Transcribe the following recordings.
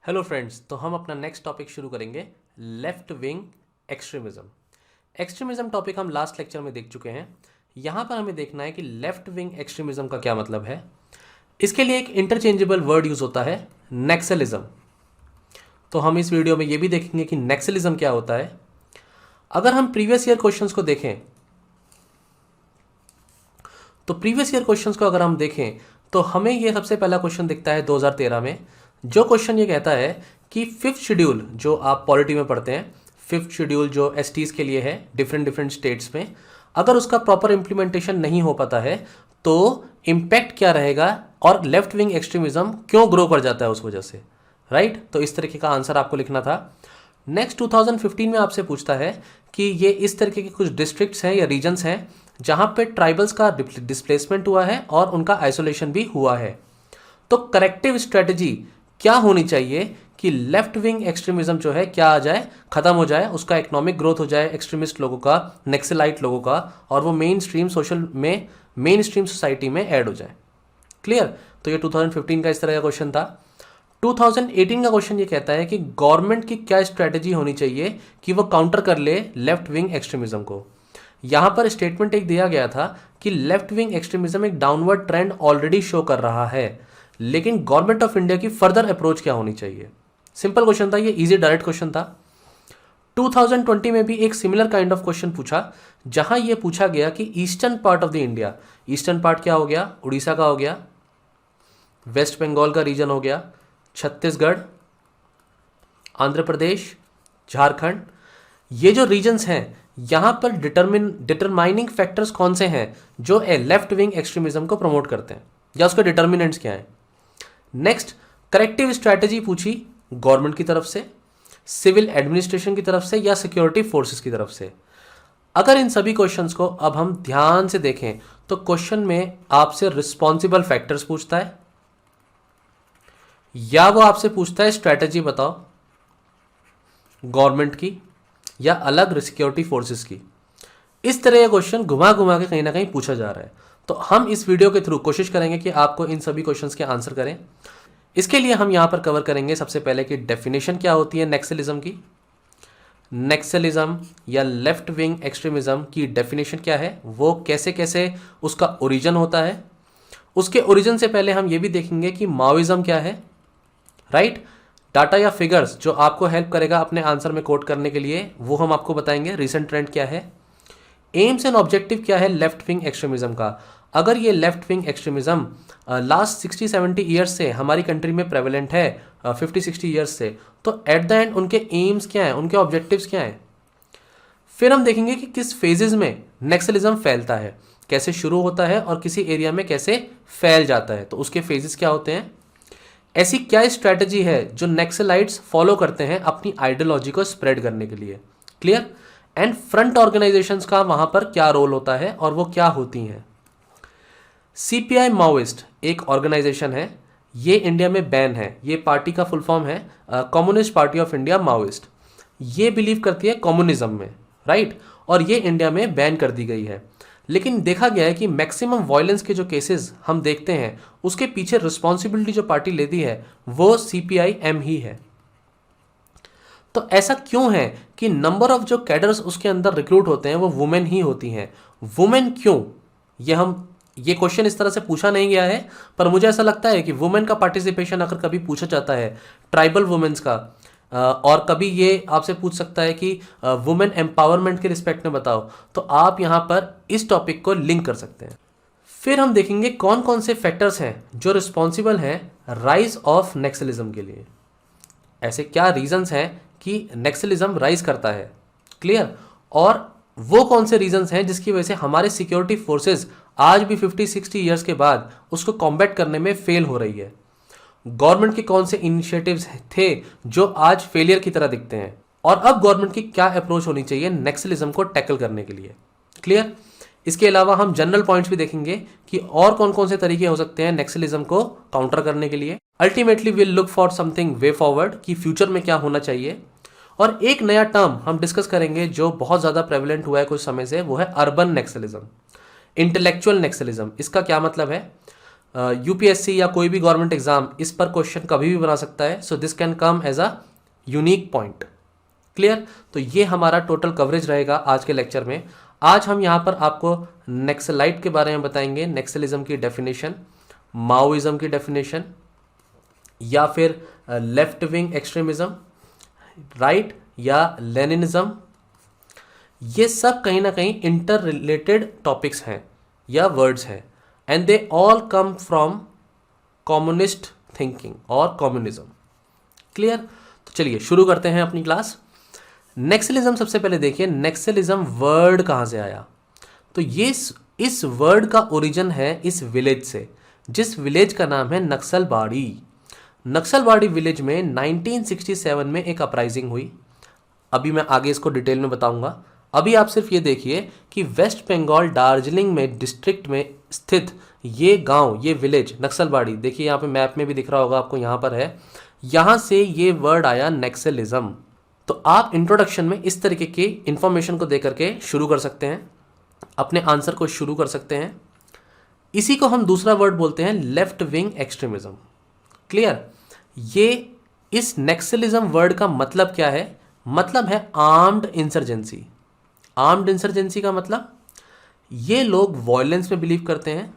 Hello friends, तो हम अपना नेक्स्ट टॉपिक शुरू करेंगे left wing extremism. Extremism topic हम लास्ट लेक्चर में देख चुके हैं। यहाँ पर हमें देखना है कि लेफ्ट विंग एक्सट्रीमिज़म का क्या मतलब है। इसके लिए एक इंटरचेंजेबल वर्ड यूज़ होता है नेक्सलिज्म। तो हम इस वीडियो में ये भी देखेंगे कि नेक्सलिज्म क्या होता है। अगर हम प्रीवियस ईयर क्वेश्चंस को देखें तो प्रीवियस ईयर क्वेश्चंस को अगर हम देखें तो हमें ये सबसे पहला क्वेश्चन दिखता है 2013 में। जो क्वेश्चन ये कहता है कि फिफ्थ शेड्यूल जो आप पॉलिटी में पढ़ते हैं, फिफ्थ शेड्यूल जो एसटीज के लिए है डिफरेंट स्टेट्स में, अगर उसका प्रॉपर इंप्लीमेंटेशन नहीं हो पाता है तो इम्पैक्ट क्या रहेगा और लेफ्ट विंग एक्सट्रीमिज्म क्यों ग्रो कर जाता है उस वजह से, राइट। तो इस तरीके का आंसर आपको लिखना था। नेक्स्ट 2015 में आपसे पूछता है कि ये इस तरीके के कुछ डिस्ट्रिक्ट्स हैं या रीजन्स हैं जहां पे ट्राइबल्स का डिस्प्लेसमेंट हुआ है और उनका आइसोलेशन भी हुआ है। तो करेक्टिव स्ट्रेटजी क्या होनी चाहिए कि लेफ्ट विंग एक्सट्रीमिज्म जो है क्या आ जाए, खत्म हो जाए, उसका इकोनॉमिक ग्रोथ हो जाए एक्सट्रीमिस्ट लोगों का, नेक्सलाइट लोगों का, और वो मेन स्ट्रीम सोसाइटी में ऐड हो जाए। क्लियर। तो ये 2015 का इस तरह का क्वेश्चन था। 2018 का क्वेश्चन ये कहता है कि गवर्नमेंट की क्या स्ट्रेटजी होनी चाहिए कि वो काउंटर कर ले लेफ्ट विंग एक्सट्रीमिज्म को। यहां पर स्टेटमेंट एक दिया गया था कि लेफ्ट विंग एक्सट्रीमिज्म एक डाउनवर्ड ट्रेंड ऑलरेडी शो कर रहा है, लेकिन गवर्नमेंट ऑफ इंडिया की फर्दर अप्रोच क्या होनी चाहिए। सिंपल क्वेश्चन था ये, इजी डायरेक्ट क्वेश्चन था। 2020 में भी एक सिमिलर काइंड ऑफ क्वेश्चन पूछा, जहां यह पूछा गया कि eastern part of the India, eastern part क्या हो गया, उड़ीसा का हो गया, वेस्ट बंगाल का रीजन हो गया, छत्तीसगढ़, आंध्र प्रदेश, झारखंड, ये जो रीजन्स हैं यहां पर डिटरमाइनिंग फैक्टर्स कौन से हैं जो लेफ्ट विंग एक्सट्रीमिज्म को प्रमोट करते हैं, या उसके डिटर्मिनेंट्स क्या हैं। नेक्स्ट करेक्टिव स्ट्रैटेजी पूछी गवर्नमेंट की तरफ से, सिविल एडमिनिस्ट्रेशन की तरफ से, या सिक्योरिटी फोर्सेस की तरफ से। अगर इन सभी क्वेश्चंस को अब हम ध्यान से देखें तो क्वेश्चन में आपसे रिस्पॉन्सिबल फैक्टर्स पूछता है, या वो आपसे पूछता है स्ट्रैटेजी बताओ गवर्नमेंट की या अलग सिक्योरिटी फोर्सेस की। इस तरह का क्वेश्चन घुमा घुमा के कहीं ना कहीं पूछा जा रहा है। तो हम इस वीडियो के थ्रू कोशिश करेंगे कि आपको इन सभी क्वेश्चंस के आंसर करें। इसके लिए हम यहां पर कवर करेंगे सबसे पहले कि डेफिनेशन क्या होती है नेक्सलिज्म की, नेक्सलिज्म या लेफ्ट विंग एक्सट्रीमिज्म की डेफिनेशन क्या है, वो कैसे कैसे उसका ओरिजिन होता है। उसके ओरिजिन से पहले हम ये भी देखेंगे कि माओइज्म क्या है, राइट। डाटा या फिगर्स जो आपको हेल्प करेगा अपने आंसर में कोट करने के लिए वो हम आपको बताएंगे। रिसेंट ट्रेंड क्या है, एम्स एंड ऑब्जेक्टिव क्या है लेफ्ट विंग एक्सट्रीमिज्म का। अगर ये left wing extremism last 60-70 years से हमारी कंट्री में प्रेवलेंट है, 50-60 ईयर्स से, तो एट द एंड उनके एम्स क्या हैं, उनके ऑब्जेक्टिव्स क्या हैं। फिर हम देखेंगे कि किस फेजेस में नेक्सलिज्म फैलता है, कैसे शुरू होता है और किसी एरिया में कैसे फैल जाता है, तो उसके फेजेस क्या होते हैं। ऐसी क्या स्ट्रैटेजी है जो नेक्सलाइट्स फॉलो करते हैं अपनी आइडियोलॉजी को स्प्रेड करने के लिए। क्लियर। एंड फ्रंट ऑर्गेनाइजेशंस का वहां पर क्या रोल होता है और वो क्या होती हैं। सीपीआई माओइस्ट एक ऑर्गेनाइजेशन है, ये इंडिया में बैन है। ये पार्टी का फुल फॉर्म है communist party of India Maoist. ये बिलीव करती है कम्युनिज्म में, राइट, और ये इंडिया में बैन कर दी गई है। लेकिन देखा गया है कि मैक्सिमम वायलेंस के जो केसेस हम देखते हैं उसके पीछे रिस्पॉन्सिबिलिटी जो पार्टी लेती है वो सीपीआई-एम ही है। तो ऐसा क्यों है कि नंबर ऑफ जो कैडर्स उसके अंदर रिक्रूट होते हैं वो वुमेन ही होती हैं। वुमेन क्यों, ये क्वेश्चन इस तरह से पूछा नहीं गया है, पर मुझे ऐसा लगता है कि वुमेन का पार्टिसिपेशन अगर कभी पूछा जाता है, ट्राइबल वुमेन्स का, और कभी ये आपसे पूछ सकता है कि वुमेन एम्पावरमेंट के रिस्पेक्ट में बताओ, तो आप यहां पर इस टॉपिक को लिंक कर सकते हैं। फिर हम देखेंगे कौन कौन से फैक्टर्स हैं जो रिस्पॉन्सिबल हैं राइज ऑफ नेक्सलिज्म के लिए। ऐसे क्या रीजंस हैं कि नेक्सलिज्म राइज करता है। क्लियर। और वो कौन से रीजंस हैं जिसकी वजह से हमारे सिक्योरिटी फोर्सेस आज भी 50-60 ईयर्स के बाद उसको कॉम्बैट करने में फेल हो रही है। गवर्नमेंट के कौन से इनिशिएटिव्स थे जो आज फेलियर की तरह दिखते हैं, और अब गवर्नमेंट की क्या अप्रोच होनी चाहिए नेक्सलिज्म को टैकल करने के लिए। क्लियर। इसके अलावा हम जनरल पॉइंट्स भी देखेंगे कि और कौन कौन से तरीके हो सकते हैं नेक्सलिज्म को काउंटर करने के लिए। Ultimately will look for something way forward कि फ्यूचर में क्या होना चाहिए। और एक नया टर्म हम डिस्कस करेंगे जो बहुत ज़्यादा प्रेवलेंट हुआ है कुछ समय से, वो है अर्बन नेक्सलिज्म, इंटेलेक्चुअल नेक्सलिज्म। इसका क्या मतलब है, यूपीएससी या कोई भी गवर्नमेंट एग्जाम इस पर क्वेश्चन कभी भी बना सकता है. So this can come as a unique point. Clear. तो ये हमारा टोटल कवरेज रहेगा आज के लेक्चर में. आज हम यहाँ पर आपको नक्सलाइट के बारे में बताएंगे, नक्सलिज्म की डेफिनेशन, माओइज्म की डेफिनेशन, या फिर लेफ्ट विंग एक्सट्रीमिज्म, राइट, या लेनिनिज्म. ये सब कहीं ना कहीं इंटर रिलेटेड टॉपिक्स हैं या वर्ड्स हैं, and they all come from communist thinking और कम्युनिज्म. क्लियर. तो चलिए शुरू करते हैं अपनी क्लास. नक्सलिज्म सबसे पहले देखिए, नक्सलिज्म वर्ड कहाँ से आया. तो ये इस वर्ड का ओरिजिन है इस विलेज से, जिस विलेज का नाम है नक्सलबाड़ी. नक्सलबाड़ी विलेज में 1967 में एक अपराइजिंग हुई. अभी मैं आगे इसको डिटेल में बताऊंगा. अभी आप सिर्फ ये देखिए कि वेस्ट बंगाल दार्जिलिंग में डिस्ट्रिक्ट में स्थित ये गांव, ये विलेज नक्सलबाड़ी, देखिए यहाँ पे मैप में भी दिख रहा होगा आपको, यहाँ पर है. यहाँ से ये वर्ड आया नक्सलिज्म. तो आप इंट्रोडक्शन में इस तरीके की इंफॉर्मेशन को देकर के शुरू कर सकते हैं, अपने आंसर को शुरू कर सकते हैं. इसी को हम दूसरा वर्ड बोलते हैं लेफ्ट विंग एक्सट्रीमिज्म. क्लियर. ये इस नक्सलिज्म वर्ड का मतलब क्या है? मतलब है आर्म्ड इंसर्जेंसी. आर्म्ड इंसर्जेंसी का मतलब ये लोग वॉयलेंस में बिलीव करते हैं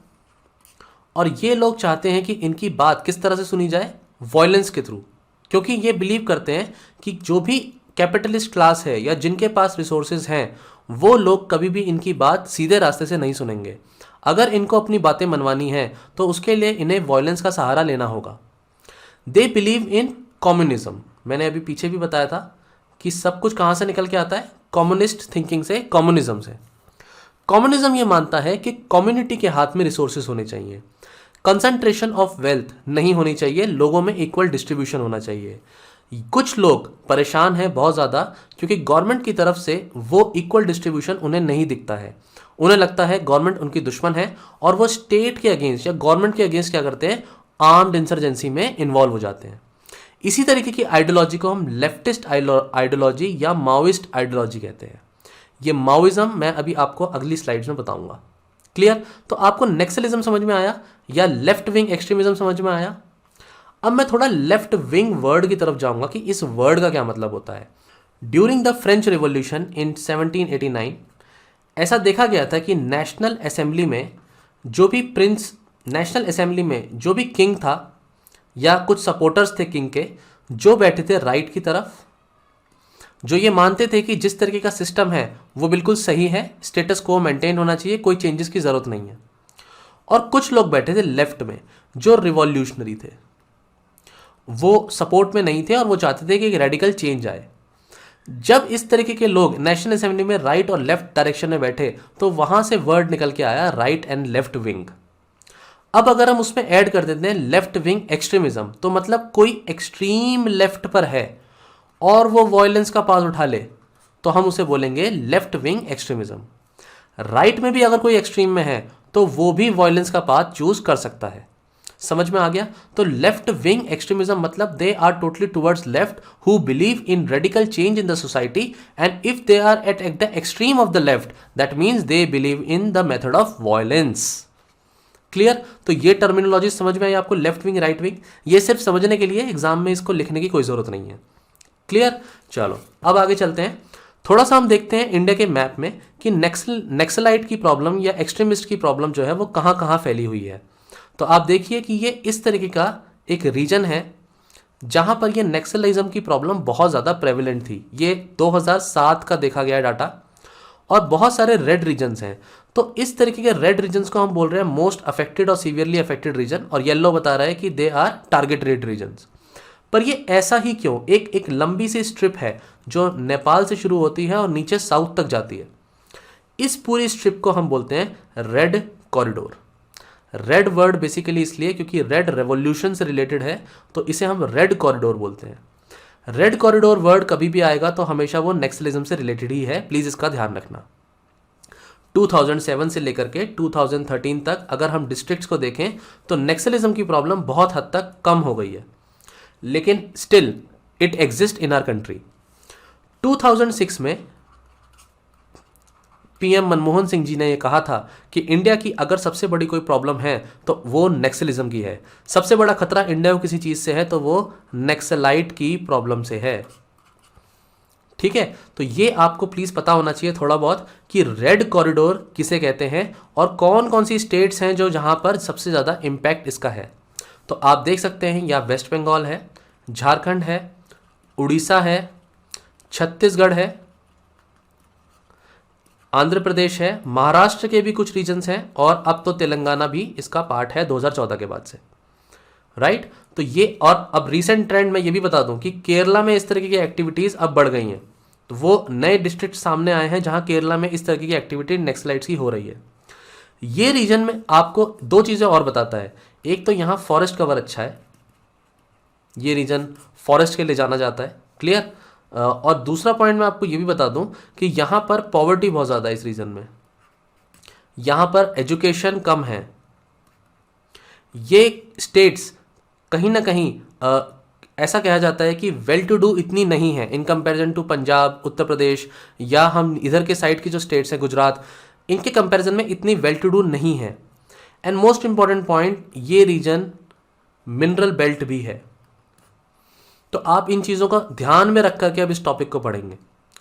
और ये लोग चाहते हैं कि इनकी बात किस तरह से सुनी जाए? वॉयलेंस के थ्रू. क्योंकि ये बिलीव करते हैं कि जो भी कैपिटलिस्ट क्लास है या जिनके पास रिसोर्सेज हैं, वो लोग कभी भी इनकी बात सीधे रास्ते से नहीं सुनेंगे. अगर इनको अपनी बातें मनवानी है तो उसके लिए इन्हें वॉयलेंस का सहारा लेना होगा. दे बिलीव इन कम्युनिज्म. मैंने अभी पीछे भी बताया था कि सब कुछ कहाँ से निकल के आता है? कम्युनिस्ट थिंकिंग से, कम्युनिज्म से. कम्युनिज्म ये मानता है कि कम्युनिटी के हाथ में रिसोर्सेज होने चाहिए, कंसंट्रेशन ऑफ वेल्थ नहीं होनी चाहिए, लोगों में इक्वल डिस्ट्रीब्यूशन होना चाहिए. कुछ लोग परेशान हैं बहुत ज़्यादा क्योंकि गवर्नमेंट की तरफ से वो इक्वल डिस्ट्रीब्यूशन उन्हें नहीं दिखता है. उन्हें लगता है गवर्नमेंट उनकी दुश्मन है और वो स्टेट के अगेंस्ट या गवर्नमेंट के अगेंस्ट क्या करते हैं? आर्म्ड इंसर्जेंसी में इन्वॉल्व हो जाते हैं. इसी तरीके की आइडियोलॉजी को हम लेफ्टिस्ट आइडियोलॉजी या माओइस्ट आइडियोलॉजी कहते हैं. ये माओइज्म मैं अभी आपको अगली स्लाइड्स में बताऊंगा. क्लियर. तो आपको नक्सलिज्म समझ में आया या लेफ्ट विंग एक्सट्रीमिज्म समझ में आया? अब मैं थोड़ा लेफ्ट विंग वर्ड की तरफ जाऊंगा कि इस वर्ड का क्या मतलब होता है. During the French revolution in 1789 ऐसा देखा गया था कि नेशनल असेंबली में जो भी प्रिंस, नेशनल असेंबली में जो भी किंग था या कुछ सपोर्टर्स थे किंग के, जो बैठे थे राइट की तरफ, जो ये मानते थे कि जिस तरीके का सिस्टम है वो बिल्कुल सही है, स्टेटस को मेंटेन होना चाहिए, कोई चेंजेस की ज़रूरत नहीं है. और कुछ लोग बैठे थे लेफ्ट में जो रिवॉल्यूशनरी थे, वो सपोर्ट में नहीं थे और वो चाहते थे कि एक रेडिकल चेंज आए. जब इस तरीके के लोग नेशनल असेंबली में राइट और लेफ्ट डायरेक्शन में बैठे तो वहां से वर्ड निकल के आया राइट एंड लेफ्ट विंग. अब अगर हम उसमें ऐड कर देते हैं लेफ्ट विंग एक्सट्रीमिज्म, तो मतलब कोई एक्सट्रीम लेफ्ट पर है और वो वॉयलेंस का पास उठा ले तो हम उसे बोलेंगे लेफ्ट विंग एक्सट्रीमिज्म. राइट में भी अगर कोई एक्सट्रीम में है तो वो भी वॉयलेंस का पाथ चूज कर सकता है. समझ में आ गया? तो लेफ्ट विंग एक्सट्रीमिज्म मतलब they are totally towards left who believe in radical change in the society, and if they are at the extreme of the left that means they believe in the method of violence. Clear. तो ये terminology समझ में आई आपको, left wing right wing. ये सिर्फ समझने के लिए, एग्जाम में इसको लिखने की कोई जरूरत नहीं है. क्लियर. चलो अब आगे चलते हैं. थोड़ा सा हम देखते हैं इंडिया के मैप में कि नक्सलाइट की प्रॉब्लम या एक्सट्रीमिस्ट की प्रॉब्लम जो है वो कहाँ कहाँ फैली हुई है. तो आप देखिए कि ये इस तरीके का एक रीजन है जहां पर ये नक्सलिज्म की प्रॉब्लम बहुत ज़्यादा प्रेवलेंट थी. ये 2007 का देखा गया डाटा, और बहुत सारे रेड रीजन्स हैं. तो इस तरीके के रेड रीजन्स को हम बोल रहे हैं मोस्ट अफेक्टेड और सीवियरली अफेक्टेड रीजन, और येलो बता रहा है कि they are target red regions. पर ये ऐसा ही क्यों? एक लंबी सी स्ट्रिप है जो नेपाल से शुरू होती है और नीचे साउथ तक जाती है. इस पूरी स्ट्रिप को हम बोलते हैं red corridor. Red word basically इसलिए क्योंकि रेड रेवोल्यूशन से रिलेटेड है, तो इसे हम रेड कॉरिडोर बोलते हैं. रेड कॉरिडोर वर्ड कभी भी आएगा तो हमेशा वो नक्सलिज्म से रिलेटेड ही है, प्लीज इसका ध्यान रखना. 2007 से लेकर के 2013 तक अगर हम डिस्ट्रिक्ट्स को देखें तो नक्सलिज्म की प्रॉब्लम बहुत हद तक कम हो गई है, लेकिन still it exist in our country. 2006 में पीएम मनमोहन सिंह जी ने ये कहा था कि इंडिया की अगर सबसे बड़ी कोई प्रॉब्लम है तो वो नक्सलिज्म की है। सबसे बड़ा खतरा इंडिया को किसी चीज़ से है तो वो नक्सलाइट की प्रॉब्लम से है। ठीक है, तो ये आपको प्लीज़ पता होना चाहिए थोड़ा बहुत कि रेड कॉरिडोर किसे कहते हैं और कौन कौन सी स्टेट्स हैं जो जहाँ पर सबसे ज़्यादा इम्पैक्ट इसका है। तो आप देख सकते हैं या वेस्ट बंगाल है, झारखंड है, उड़ीसा है, छत्तीसगढ़ है, आंध्र प्रदेश है, महाराष्ट्र के भी कुछ रीजन्स हैं और अब तो तेलंगाना भी इसका पार्ट है 2014 के बाद से, राइट। तो ये, और अब रीसेंट ट्रेंड में ये भी बता दूं कि केरला में इस तरीके की एक्टिविटीज़ अब बढ़ गई हैं। तो वो नए डिस्ट्रिक्ट सामने आए हैं जहां केरला में इस तरीके की एक्टिविटी नक्सलाइट्स की हो रही है। ये रीजन में आपको दो चीज़ें और बताता है। एक तो यहाँ फॉरेस्ट कवर अच्छा है, ये रीजन फॉरेस्ट के लिए जाना जाता है, क्लियर। और दूसरा पॉइंट मैं आपको ये भी बता दूं कि यहाँ पर पॉवर्टी बहुत ज़्यादा है इस रीजन में, यहाँ पर एजुकेशन कम है। ये स्टेट्स कहीं ना कहीं ऐसा कहा जाता है कि वेल टू डू इतनी नहीं है in comparison to Punjab, Uttar Pradesh या हम इधर के साइड की जो स्टेट्स हैं गुजरात, इनके कंपैरिजन में इतनी वेल टू डू नहीं है। एंड मोस्ट इंपॉर्टेंट पॉइंट, ये रीजन मिनरल बेल्ट भी है। तो आप इन चीज़ों का ध्यान में रख करके अब इस टॉपिक को पढ़ेंगे,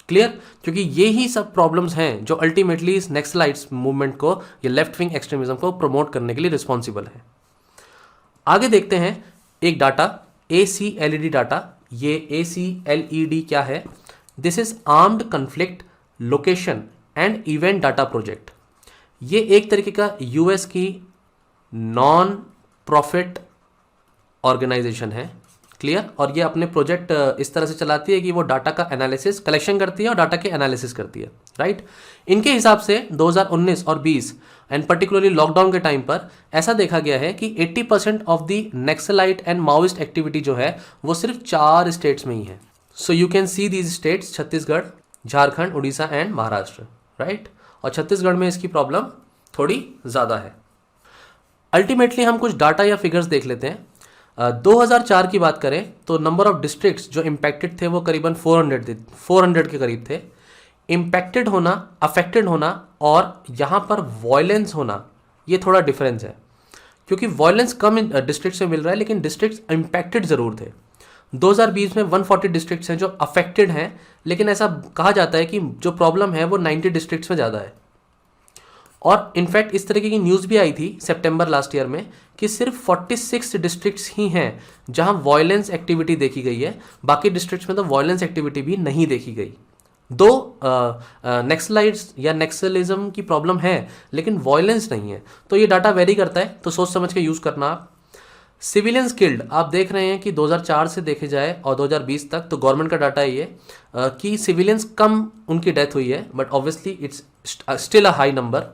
क्लियर, क्योंकि ये ही सब प्रॉब्लम्स हैं जो अल्टीमेटली इस नक्सलाइट्स मूवमेंट को या लेफ्ट विंग एक्सट्रीमिज्म को प्रमोट करने के लिए रिस्पॉन्सिबल है। आगे देखते हैं एक डाटा, ACLED डाटा। ये ACLED क्या है? This is armed conflict location and event data project. ये एक तरीके का US की नॉन प्रॉफिट ऑर्गेनाइजेशन है, क्लियर। और ये अपने प्रोजेक्ट इस तरह से चलाती है कि वो डाटा का एनालिसिस कलेक्शन करती है और डाटा के एनालिसिस करती है, राइट। इनके हिसाब से 2019 और 20 एंड पर्टिकुलरली लॉकडाउन के टाइम पर ऐसा देखा गया है कि 80% of the naxalite and Maoist activity जो है वो सिर्फ 4 स्टेट्स में ही है। So you can see these states, Chhattisgarh, Jharkhand, Orissa and Maharashtra, right. और छत्तीसगढ़ में इसकी प्रॉब्लम थोड़ी ज़्यादा है। अल्टीमेटली हम कुछ डाटा या फिगर्स देख लेते हैं। 2004 की बात करें तो नंबर ऑफ डिस्ट्रिक्ट्स जो इम्पैक्टेड थे वो करीबन 400 के करीब थे। इम्पैक्टेड होना, अफेक्टेड होना और यहाँ पर वॉयलेंस होना, ये थोड़ा डिफरेंस है, क्योंकि वॉयलेंस कम डिस्ट्रिक्ट से मिल रहा है लेकिन डिस्ट्रिक्ट्स इम्पैक्टेड ज़रूर थे। 2020 में 140 डिस्ट्रिक्ट्स हैं जो अफेक्टेड हैं, लेकिन ऐसा कहा जाता है कि जो प्रॉब्लम है वो 90 डिस्ट्रिक्ट्स में ज़्यादा है। और इनफैक्ट इस तरीके की न्यूज़ भी आई थी सितंबर लास्ट ईयर में कि सिर्फ 46 डिस्ट्रिक्ट्स ही हैं जहां वॉयलेंस एक्टिविटी देखी गई है, बाकी डिस्ट्रिक्ट्स में तो वॉयलेंस एक्टिविटी भी नहीं देखी गई। दो नक्सलाइट्स या नक्सलिज्म की प्रॉब्लम है लेकिन वॉयलेंस नहीं है, तो ये डाटा वेरी करता है, तो सोच समझ के यूज़ करना आप। सिविलियंस किल्ड आप देख रहे हैं कि 2004 से देखे जाए और 2020 तक, तो गवर्नमेंट का डाटा है ये कि सिविलियंस कम उनकी डेथ हुई है, but obviously it's still a high number.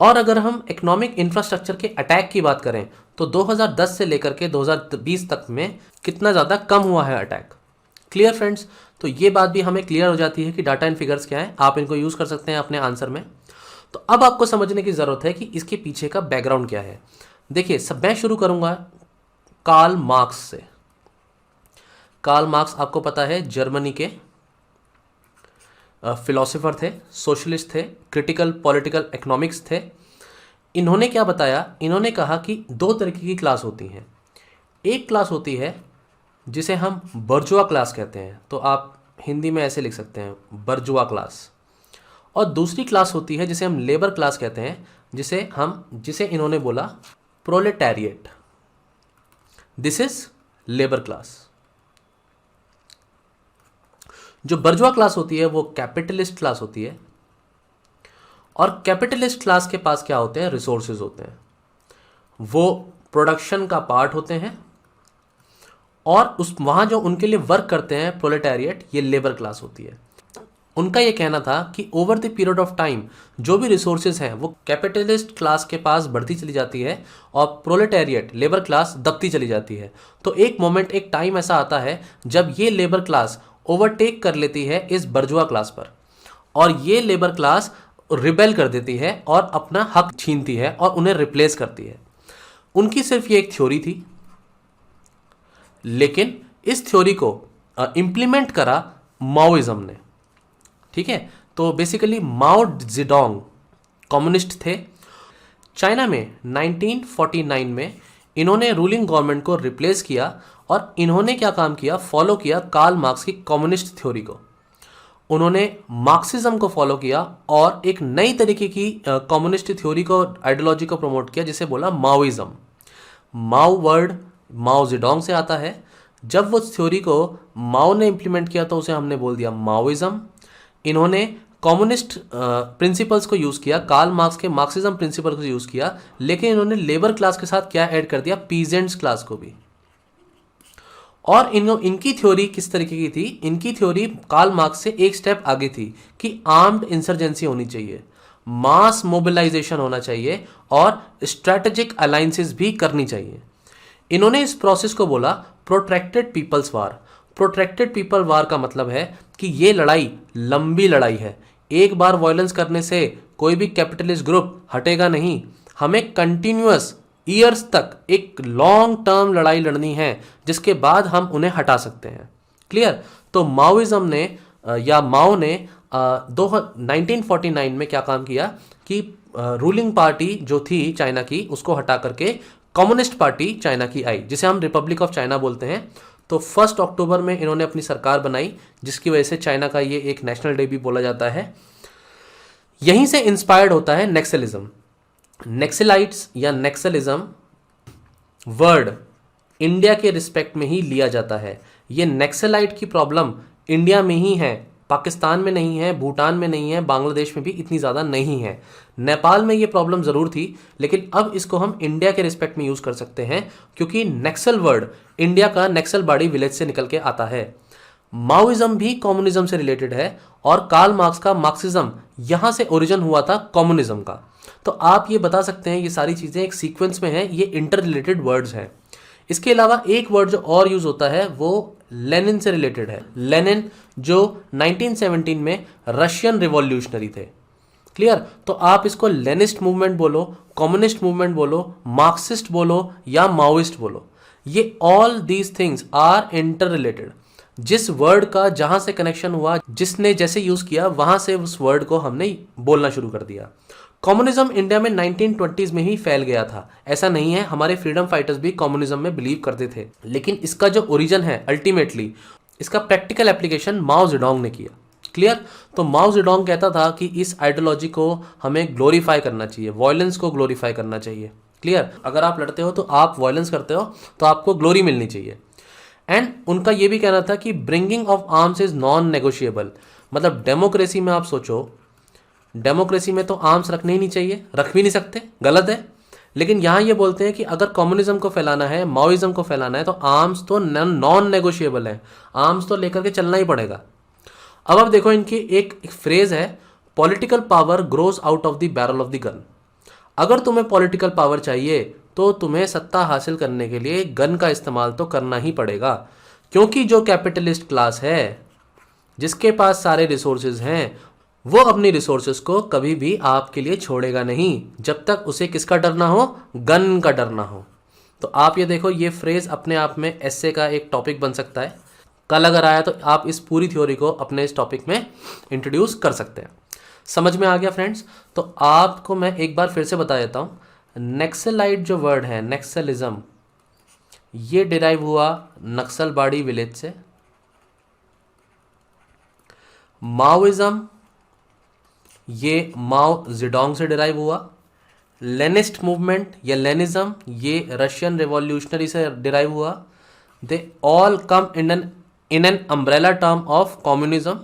और अगर हम इकोनॉमिक इंफ्रास्ट्रक्चर के अटैक की बात करें तो 2010 से लेकर के 2020 तक में कितना ज़्यादा कम हुआ है अटैक, क्लियर फ्रेंड्स। तो ये बात भी हमें क्लियर हो जाती है कि डाटा एंड फिगर्स क्या है, आप इनको यूज़ कर सकते हैं अपने आंसर में। तो अब आपको समझने की ज़रूरत है कि इसके पीछे का बैकग्राउंड क्या है। देखिए, सब मैं शुरू करूँगा कार्ल मार्क्स से। कार्ल मार्क्स आपको पता है जर्मनी के फिलोसोफर थे, सोशलिस्ट थे, क्रिटिकल पॉलिटिकल इकोनॉमिक्स थे। इन्होंने क्या बताया, इन्होंने कहा कि 2 तरीके की क्लास होती हैं। एक क्लास होती है जिसे हम बर्जुआ क्लास कहते हैं, तो आप हिंदी में ऐसे लिख सकते हैं बर्जुआ क्लास। और दूसरी क्लास होती है जिसे हम लेबर क्लास कहते हैं, जिसे इन्होंने बोला proletariat. This is labour class. जो बर्जुआ क्लास होती है वो कैपिटलिस्ट क्लास होती है, और कैपिटलिस्ट क्लास के पास क्या होते हैं, रिसोर्सेज होते हैं, वो प्रोडक्शन का पार्ट होते हैं, और वहाँ जो उनके लिए वर्क करते हैं प्रोलेटारिएट, ये लेबर क्लास होती है। उनका ये कहना था कि over the period of time जो भी रिसोर्सेज हैं वो कैपिटलिस्ट क्लास के पास बढ़ती चली जाती है और प्रोलेटारिएट लेबर क्लास दबती चली जाती है। तो एक मोमेंट, एक टाइम ऐसा आता है जब ये लेबर क्लास ओवरटेक कर लेती है इस बर्जुआ क्लास पर, और ये लेबर क्लास रिबेल कर देती है और अपना हक छीनती है और उन्हें रिप्लेस करती है। उनकी सिर्फ ये एक थ्योरी थी, लेकिन इस थ्योरी को इम्प्लीमेंट करा माओइज्म ने, ठीक है। तो बेसिकली माओ जेडोंग कम्युनिस्ट थे। चाइना में 1949 में इन्होंने रूलिंग गवर्नमेंट को रिप्लेस किया और इन्होंने क्या काम किया, फॉलो किया कार्ल मार्क्स की कम्युनिस्ट थ्योरी को। उन्होंने मार्क्सिज्म को फॉलो किया और एक नई तरीके की कम्युनिस्ट थ्योरी को, आइडियोलॉजी को प्रमोट किया जिसे बोला माओइज्म। माओ वर्ड माओ जेडोंग से आता है। जब वो थ्योरी को माओ ने इंप्लीमेंट किया तो उसे हमने बोल दिया माओइज्म। इन्होंने कम्युनिस्ट प्रिंसिपल्स को यूज़ किया, कार्ल मार्क्स के मार्क्सिज्म प्रिंसिपल को यूज़ किया, लेकिन इन्होंने लेबर क्लास के साथ क्या ऐड कर दिया, पीजेंट्स क्लास को भी। और इनकी थ्योरी किस तरीके की थी, इनकी थ्योरी कार्ल मार्क्स से एक स्टेप आगे थी कि आर्म्ड इंसर्जेंसी होनी चाहिए, मास मोबिलाइजेशन होना चाहिए और स्ट्रैटेजिक अलायंसेस भी करनी चाहिए। इन्होंने इस प्रोसेस को बोला प्रोट्रैक्टेड पीपल्स वार। प्रोट्रैक्टेड पीपल वार का मतलब है कि ये लड़ाई लंबी लड़ाई है, एक बार वायलेंस करने से कोई भी कैपिटलिस्ट ग्रुप हटेगा नहीं, हमें कंटिन्यूअस ईयर्स तक एक लॉन्ग टर्म लड़ाई लड़नी है जिसके बाद हम उन्हें हटा सकते हैं। क्लियर। तो माओइज्म ने या माओ ने 1949 में क्या काम किया कि रूलिंग पार्टी जो थी चाइना की उसको हटा करके कम्युनिस्ट पार्टी चाइना की आई, जिसे हम रिपब्लिक ऑफ चाइना बोलते हैं। तो 1 अक्टूबर में इन्होंने अपनी सरकार बनाई, जिसकी वजह से चाइना का ये एक नेशनल डे भी बोला जाता है। यहीं से इंस्पायर्ड होता है नेक्सलिज्म। नेक्सलाइट्स या नेक्सलिज्म वर्ड इंडिया के रिस्पेक्ट में ही लिया जाता है। ये नेक्सलाइट की प्रॉब्लम इंडिया में ही है, पाकिस्तान में नहीं है, भूटान में नहीं है, बांग्लादेश में भी इतनी ज़्यादा नहीं है। नेपाल में ये प्रॉब्लम ज़रूर थी, लेकिन अब इसको हम इंडिया के रिस्पेक्ट में यूज़ कर सकते हैं क्योंकि नेक्सल वर्ड इंडिया का नक्सलबाड़ी विलेज से निकल के आता है। माओइज्म भी कम्युनिज्म से रिलेटेड है और कार्ल मार्क्स का मार्क्सिज्म यहाँ से ओरिजिन हुआ था कम्युनिज्म का। तो आप ये बता सकते हैं ये सारी चीज़ें एक सीक्वेंस में हैं, ये इंटर रिलेटेड वर्ड्स हैं। इसके अलावा एक वर्ड जो और यूज़ होता है वो लेनिन से रिलेटेड है। लेनिन जो 1917 में रशियन रिवॉल्यूशनरी थे। क्लियर। तो आप इसको लेनिस्ट मूवमेंट बोलो, कम्युनिस्ट मूवमेंट बोलो, मार्क्सिस्ट बोलो या माओइस्ट बोलो, ये all these things are inter related. जिस वर्ड का जहां से कनेक्शन हुआ, जिसने जैसे यूज किया, वहां से उस वर्ड को हमने बोलना शुरू कर दिया। कम्युनिज्म इंडिया में 1920s में ही फैल गया था, ऐसा नहीं है, हमारे फ्रीडम फाइटर्स भी कम्युनिज्म में बिलीव करते थे, लेकिन इसका जो ओरिजिन है अल्टीमेटली इसका प्रैक्टिकल एप्लीकेशन माओ जेडोंग ने किया। क्लियर। तो माओ जेडोंग कहता था कि इस आइडियोलॉजी को हमें ग्लोरीफाई करना चाहिए, वायलेंस को ग्लोरीफाई करना चाहिए। क्लियर। अगर आप लड़ते हो तो आप वायलेंस करते हो तो आपको ग्लोरी मिलनी चाहिए। एंड उनका यह भी कहना था कि bringing of arms is non negotiable. मतलब डेमोक्रेसी में आप सोचो, डेमोक्रेसी में तो आर्म्स रखने ही नहीं चाहिए, रख भी नहीं सकते, गलत है। लेकिन यहाँ ये बोलते हैं कि अगर कम्युनिज्म को फैलाना है, माओइज्म को फैलाना है तो आर्म्स तो नॉन नेगोशिएबल है, आर्म्स तो लेकर के चलना ही पड़ेगा। अब आप देखो इनकी एक फ्रेज है, political power grows out of the barrel of the gun. अगर तुम्हें पॉलिटिकल पावर चाहिए तो तुम्हें सत्ता हासिल करने के लिए गन का इस्तेमाल तो करना ही पड़ेगा, क्योंकि जो कैपिटलिस्ट क्लास है, जिसके पास सारे रिसोर्सेज हैं, वो अपनी रिसोर्सेज को कभी भी आपके लिए छोड़ेगा नहीं जब तक उसे किसका डर ना हो, गन का डर ना हो। तो आप ये देखो, ये फ्रेज अपने आप में एस्से का एक टॉपिक बन सकता है। कल अगर आया तो आप इस पूरी थ्योरी को अपने इस टॉपिक में इंट्रोड्यूस कर सकते हैं। समझ में आ गया फ्रेंड्स? तो आपको मैं एक बार फिर से बता देता हूँ, नक्सलाइट जो वर्ड है, नक्सलिज्म, ये डिराइव हुआ नक्सलबाड़ी विलेज से। माओइज्म ये माओ जेडोंग से डिराइव हुआ। लेनिस्ट मूवमेंट या लेनिज्म ये रशियन रिवॉल्यूशनरी से डिराइव हुआ। They all come in an umbrella term of communism.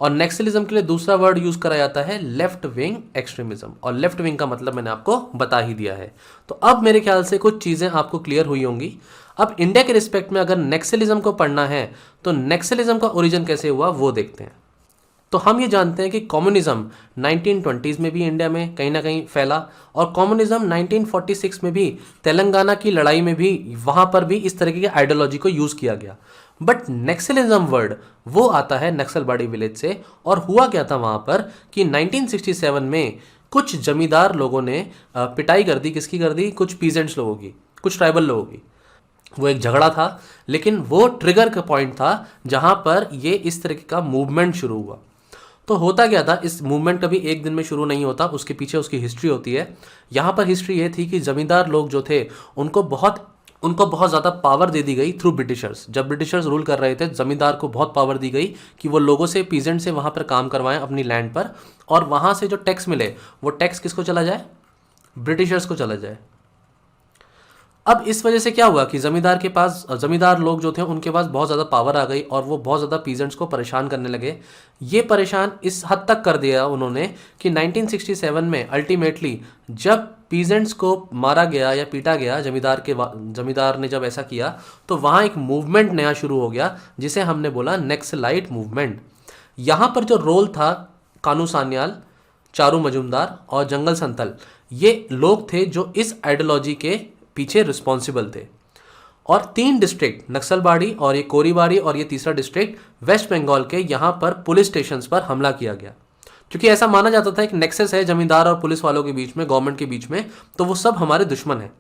और नेक्सलिज्म के लिए दूसरा वर्ड यूज करा जाता है लेफ्ट विंग एक्सट्रीमिज्म, और लेफ्ट विंग का मतलब मैंने आपको बता ही दिया है। तो अब मेरे ख्याल से कुछ चीजें आपको क्लियर हुई होंगी। अब इंडिया के रिस्पेक्ट में अगर नेक्सलिज्म को पढ़ना है तो नेक्सलिज्म का ओरिजिन कैसे हुआ वो देखते हैं। तो हम ये जानते हैं कि कम्युनिज्म 1920s में भी इंडिया में कहीं ना कहीं फैला, और कम्युनिज्म 1946 में भी तेलंगाना की लड़ाई में भी वहाँ पर भी इस तरीके की आइडियोलॉजी को यूज़ किया गया। बट नेक्सलिज्म वर्ड वो आता है नक्सलबाड़ी विलेज से। और हुआ क्या था वहाँ पर कि 1967 में कुछ जमींदार लोगों ने पिटाई कर दी। किसकी कर दी? कुछ पीजेंट्स लोगों की, कुछ ट्राइबल लोगों की। वो एक झगड़ा था, लेकिन वो ट्रिगर का पॉइंट था जहां पर ये इस तरीके का मूवमेंट शुरू हुआ। तो होता क्या था, इस मूवमेंट कभी एक दिन में शुरू नहीं होता, उसके पीछे उसकी हिस्ट्री होती है। यहाँ पर हिस्ट्री ये थी कि जमींदार लोग जो थे उनको बहुत ज़्यादा पावर दे दी गई थ्रू ब्रिटिशर्स। जब ब्रिटिशर्स रूल कर रहे थे, जमींदार को बहुत पावर दी गई कि वो लोगों से, पीजेंट से वहाँ पर काम करवाएं अपनी लैंड पर, और वहाँ से जो टैक्स मिले वो टैक्स किसको चला जाए, ब्रिटिशर्स को चला जाए। अब इस वजह से क्या हुआ कि जमींदार लोग जो थे उनके पास बहुत ज़्यादा पावर आ गई और वो बहुत ज़्यादा पीजेंट्स को परेशान करने लगे। ये परेशान इस हद तक कर दिया उन्होंने कि 1967 में अल्टीमेटली जब पीजेंट्स को मारा गया या पीटा गया, जमींदार ने जब ऐसा किया, तो वहाँ एक मूवमेंट नया शुरू हो गया जिसे हमने बोला नक्सलाइट मूवमेंट। यहाँ पर जो रोल था, कानू सान्याल, चारू मजूमदार और जंगल संथल, ये लोग थे जो इस आइडियोलॉजी के पीछे रिस्पॉन्सिबल थे। और 3 डिस्ट्रिक्ट, नक्सलबाड़ी और ये कोरीबाड़ी और ये तीसरा डिस्ट्रिक्ट वेस्ट बंगाल के, यहाँ पर पुलिस स्टेशन पर हमला किया गया, क्योंकि ऐसा माना जाता था कि नेक्सस है जमींदार और पुलिस वालों के बीच में, गवर्नमेंट के बीच में, तो वो सब हमारे दुश्मन हैं।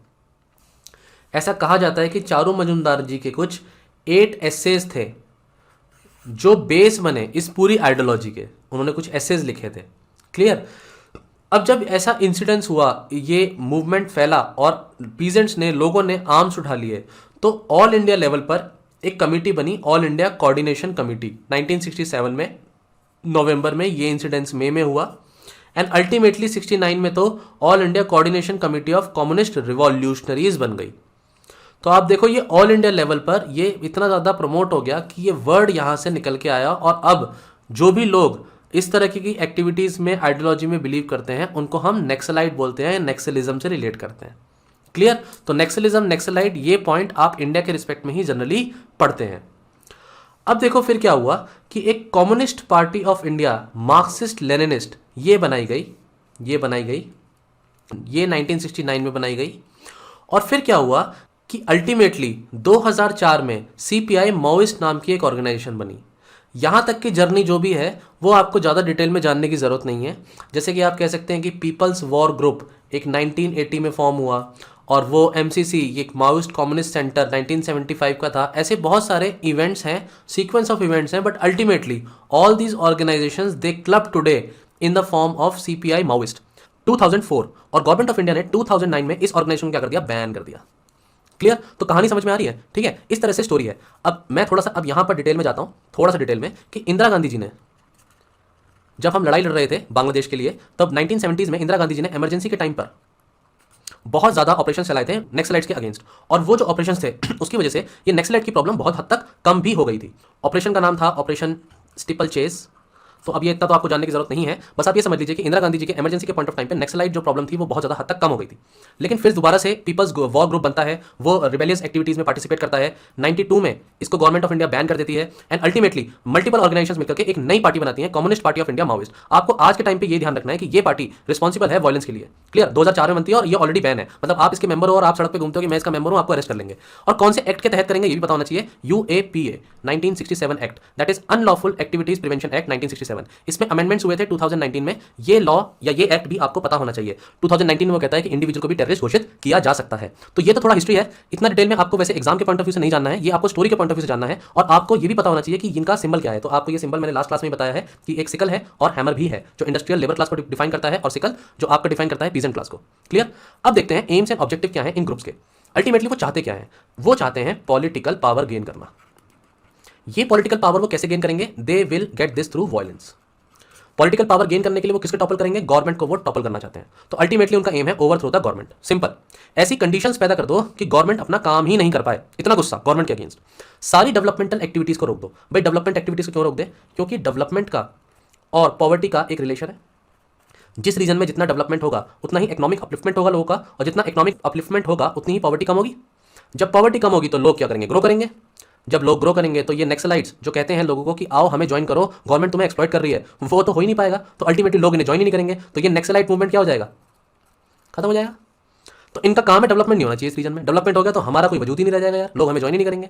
ऐसा कहा जाता है कि चारू मजूमदार जी के कुछ 8 एसेज थे जो बेस बने इस पूरी आइडियोलॉजी के, उन्होंने कुछ एसेज लिखे थे। क्लियर। अब जब ऐसा इंसिडेंस हुआ, ये मूवमेंट फैला और पीजेंट्स ने, लोगों ने आर्म्स उठा लिए, तो ऑल इंडिया लेवल पर एक कमेटी बनी, ऑल इंडिया कोऑर्डिनेशन कमेटी। 1967 में नवंबर में ये इंसिडेंस मई में हुआ, एंड अल्टीमेटली 69 में तो all India coordination committee of communist revolutionaries बन गई। तो आप देखो, ये ऑल इंडिया लेवल पर ये इतना ज़्यादा प्रमोट हो गया कि ये वर्ड यहाँ से निकल के आया, और अब जो भी लोग इस तरह की एक्टिविटीज़ में, आइडियोलॉजी में बिलीव करते हैं, उनको हम नक्सलाइट बोलते हैं, नक्सलिज्म से रिलेट करते हैं। क्लियर। तो नक्सलिज्म, नक्सलाइट, ये पॉइंट आप इंडिया के रिस्पेक्ट में ही जनरली पढ़ते हैं। अब देखो फिर क्या हुआ कि एक communist party of India, Marxist Leninist, ये बनाई गई, ये 1969 में बनाई गई। और फिर क्या हुआ कि अल्टीमेटली 2004 में सीपीआई माओइस्ट नाम की एक ऑर्गेनाइजेशन बनी। यहाँ तक की जर्नी जो भी है वो आपको ज़्यादा डिटेल में जानने की ज़रूरत नहीं है। जैसे कि आप कह सकते हैं कि पीपल्स वॉर ग्रुप एक 1980 में फॉर्म हुआ, और वो एमसीसी, एक माओइस्ट कम्युनिस्ट सेंटर, 1975 का था। ऐसे बहुत सारे इवेंट्स हैं, सीक्वेंस ऑफ इवेंट्स हैं, but ultimately all these organisations they club today in the form of CPI Maoist. 2004 और गवर्नमेंट ऑफ इंडिया ने 2009 में इस ऑर्गेनाइजेशन को क्या कर दिया, बैन कर दिया। क्लियर। तो कहानी समझ में आ रही है, ठीक है। इस तरह से स्टोरी है। अब मैं थोड़ा सा अब यहां पर डिटेल में जाता हूं, थोड़ा सा डिटेल में, कि इंदिरा गांधी जी ने, जब हम लड़ाई लड़ रहे थे बांग्लादेश के लिए, तब 1970s में इंदिरा गांधी जी ने इमरजेंसी के टाइम पर बहुत ज्यादा ऑपरेशन चलाए थे नक्सलाइट्स के अगेंस्ट, और वो जो ऑपरेशन थे उसकी वजह से ये नक्सलाइट की प्रॉब्लम बहुत हद तक कम भी हो गई थी। ऑपरेशन का नाम था ऑपरेशन स्टीपल चेस। तो अब ये इतना तो आपको जानने की जरूरत नहीं है, बस आप ये समझ लीजिए कि इंदिरा गांधी जी के इमरजेंसी के पॉइंट ऑफ टाइम पे नक्सलाइट जो प्रॉब्लम थी वो बहुत ज़्यादा हद तक कम हो गई थी। लेकिन फिर दोबारा से पीपल्स वॉर ग्रुप बनता है, वो रिबेलियस एक्टिविटीज़ में पार्टिसिपेट करता है। 92 में इसको गवर्नमेंट ऑफ इंडिया बैन कर देती है, एंड अल्टीमेटली मल्टीपल ऑर्गेनाइजेशंस मिलकर के एक नई पार्टी बनाती है, communist party of India Maoist. आपको आज के टाइम पे ये ध्यान रखना है कि ये पार्टी रिस्पॉन्सिबल है वायलेंस के लिए। क्लियर। 2004 में बनती है और ये ऑलरेडी बैन है, मतलब आप इसके मेंबर हो और आप सड़क पर घूमते हो कि मैं इसका मेंबर हूं, आपको अरेस्ट कर लेंगे। और कौन से एक्ट के तहत करेंगे ये भी पता होना चाहिए, UAPA 1967 act, that is unlawful activities prevention act 1967। इसमें अमेंडमेंट्स हुए थे 2019 में। ये लॉ या ये एक्ट भी आपको पता होना चाहिए। 2019 में वो कहता है कि इंडिविजुअल को भी टेररिस्ट घोषित किया जा सकता है। तो ये तो थोड़ा हिस्ट्री है, इतना डिटेल में आपको वैसे एग्जाम के पॉइंट ऑफ व्यू से नहीं जानना है, ये आपको स्टोरी के पॉइंट ऑफ व्यू से जानना है। और आपको ये भी पता होना चाहिए कि इनका सिंबल क्या है। तो आपको ये सिंबल मैंने लास्ट क्लास में बताया है कि एक सिकल है और हैमर भी है, जो इंडस्ट्रियल लेबर क्लास को डिफाइन करता है, और सिकल जो आपका डिफाइन करता है पीजेंट क्लास को। क्लियर। अब देखते हैं एम्स एंड ऑब्जेक्टिव क्या है इन ग्रुप्स के। अल्टीमेटली वो चाहते क्या है, वो चाहते हैं पॉलिटिकल पावर गेन करना। ये पॉलिटिकल पावर वो कैसे गेन करेंगे, they will get this through violence. Political power gain करने के लिए वो किसको टॉपल करेंगे, गवर्नमेंट को वो टॉपल करना चाहते हैं। तो अल्टीमेटली उनका एम है ओवरथ्रो द गवर्नमेंट। सिंपल, ऐसी कंडीशंस पैदा कर दो कि गवर्नमेंट अपना काम ही नहीं कर पाए। इतना गुस्सा गवर्नमेंट के अगेंस्ट, सारी डेवलपमेंटल एक्टिविटीज को रोक दो। भाई डेवलपमेंट एक्टिविटीज को क्यों रोक दे, क्योंकि डेवलपमेंट का और पॉवर्टी का एक रिलेशन है। जिस रीजन में जितना डेवलपमेंट होगा उतना ही इकोनॉमिक अपलिफ्टमेंट होगा लोगों का, और जितना इकोनॉमिक अपलिफ्टमेंट होगा उतनी ही पॉवर्टी कम होगी। जब पॉवर्टी कम होगी तो लोग क्या करेंगे, ग्रो करेंगे। जब लोग ग्रो करेंगे तो ये नक्सलाइट्स जो कहते हैं लोगों को कि आओ हमें ज्वाइन करो, गवर्नमेंट तुम्हें एक्सप्लॉइट कर रही है, वो तो हो ही नहीं पाएगा। तो अल्टीमेटली लोग इन्हें ज्वाइन ही नहीं करेंगे, तो ये नक्सलाइट मूवमेंट क्या हो जाएगा, खत्म हो जाएगा। तो इनका काम है डेवलपमेंट नहीं होना चाहिए इस रीजन में। डेवलपमेंट हो गया तो हमारा कोई वजूद ही नहीं रह जाएगा यार, लोग हमें ज्वाइन ही नहीं करेंगे।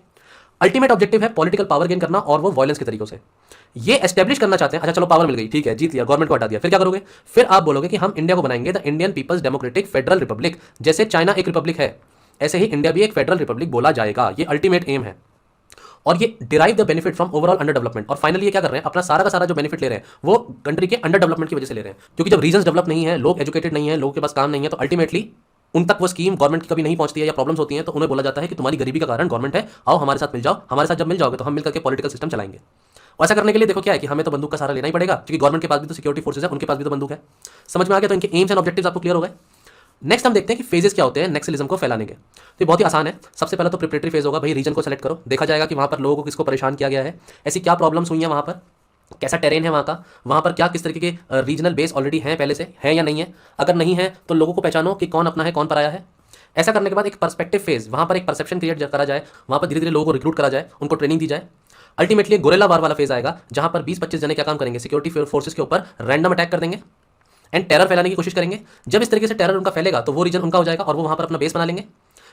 अल्टीमेट ऑब्जेक्टिव है पॉलिटिकल पावर गेन करना, और वो वायलेंस के तरीकों से ये एस्टेब्लिश करना चाहते हैं। अच्छा चलो पावर मिल गई, ठीक है, जीत लिया, गवर्नमेंट को हटा दिया, फिर क्या करोगे, फिर आप बोलोगे कि हम इंडिया को बनाएंगे the Indian peoples democratic federal republic. जैसे चाइना एक रिपब्लिक है, ऐसे ही इंडिया भी एक फेडरल रिपब्लिक बोला जाएगा। ये अल्टीमेट एम है और ये derive the benefit from overall under development. और फाइनली ये क्या कर रहे हैं, अपना सारा का सारा जो बेनिफिट ले रहे हैं वो कंट्री के अंडर डेवलपमेंट की वजह से ले रहे हैं, क्योंकि जब रीजन्स डेवलप नहीं है, लोग एजुकेटेड नहीं है, लोगों के पास काम नहीं है, तो अल्टीमेटली उन तक वो स्कीम गवर्नमेंट की कभी नहीं पहुंचती है या प्रॉब्लम्स होती हैं, तो उन्हें बोला जाता है कि तुम्हारी गरीबी का कारण गवर्नमेंट है, आओ हमारे साथ मिल जाओ, हमारे साथ जब मिल जाओगे तो हम मिलकर के पॉलिटिकल सिस्टम चलाएंगे। और ऐसा करने के लिए देखो क्या है कि हमें तो बंदूक का सहारा लेना ही पड़ेगा, क्योंकि गवर्नमेंट के पास भी तो सिक्योरिटी फोर्सेज है, उनके पास भी तो बंदूक है। समझ में आ गया? तो इनके एम्स एंड ऑब्जेक्टिव्स आपको क्लियर हो गए। नेक्स्ट हम देखते हैं कि फेजेस क्या होते हैं नेक्सलिज्म को फैलाने के। तो ये बहुत ही आसान है। सबसे पहले तो प्रिपरेटरी फेज होगा, भाई रीजन को सेलेक्ट करो, देखा जाएगा कि वहाँ पर लोगों को किसको परेशान किया गया है, ऐसी क्या प्रॉब्लम्स हुई हैं वहाँ पर, कैसा टेरेन है वहाँ पर क्या किस तरीके के रीजनल बेस ऑलरेडी हैं, पहले से है या नहीं है, अगर नहीं है तो लोगों को पहचानो कि कौन अपना है कौन पराया है। ऐसा करने के बाद एक पर्सपेक्टिव फेज, वहाँ पर एक परसेप्शन क्रिएट करा जाए, वहाँ पर धीरे धीरे लोगों को रिक्रूट करा जाए, उनको ट्रेनिंग दी जाए। अल्टीमेटली गोरेला वार वाला फेज आएगा, जहाँ पर 20-25 जने क्या काम करेंगे, सिक्योरिटी फोर्सेस के ऊपर रैंडम अटैक कर देंगे एंड टेरर फैलाने की कोशिश करेंगे। जब इस तरीके से टेरर उनका फैलेगा तो वो रीजन उनका हो जाएगा और वो वहाँ पर अपना बेस बना लेंगे।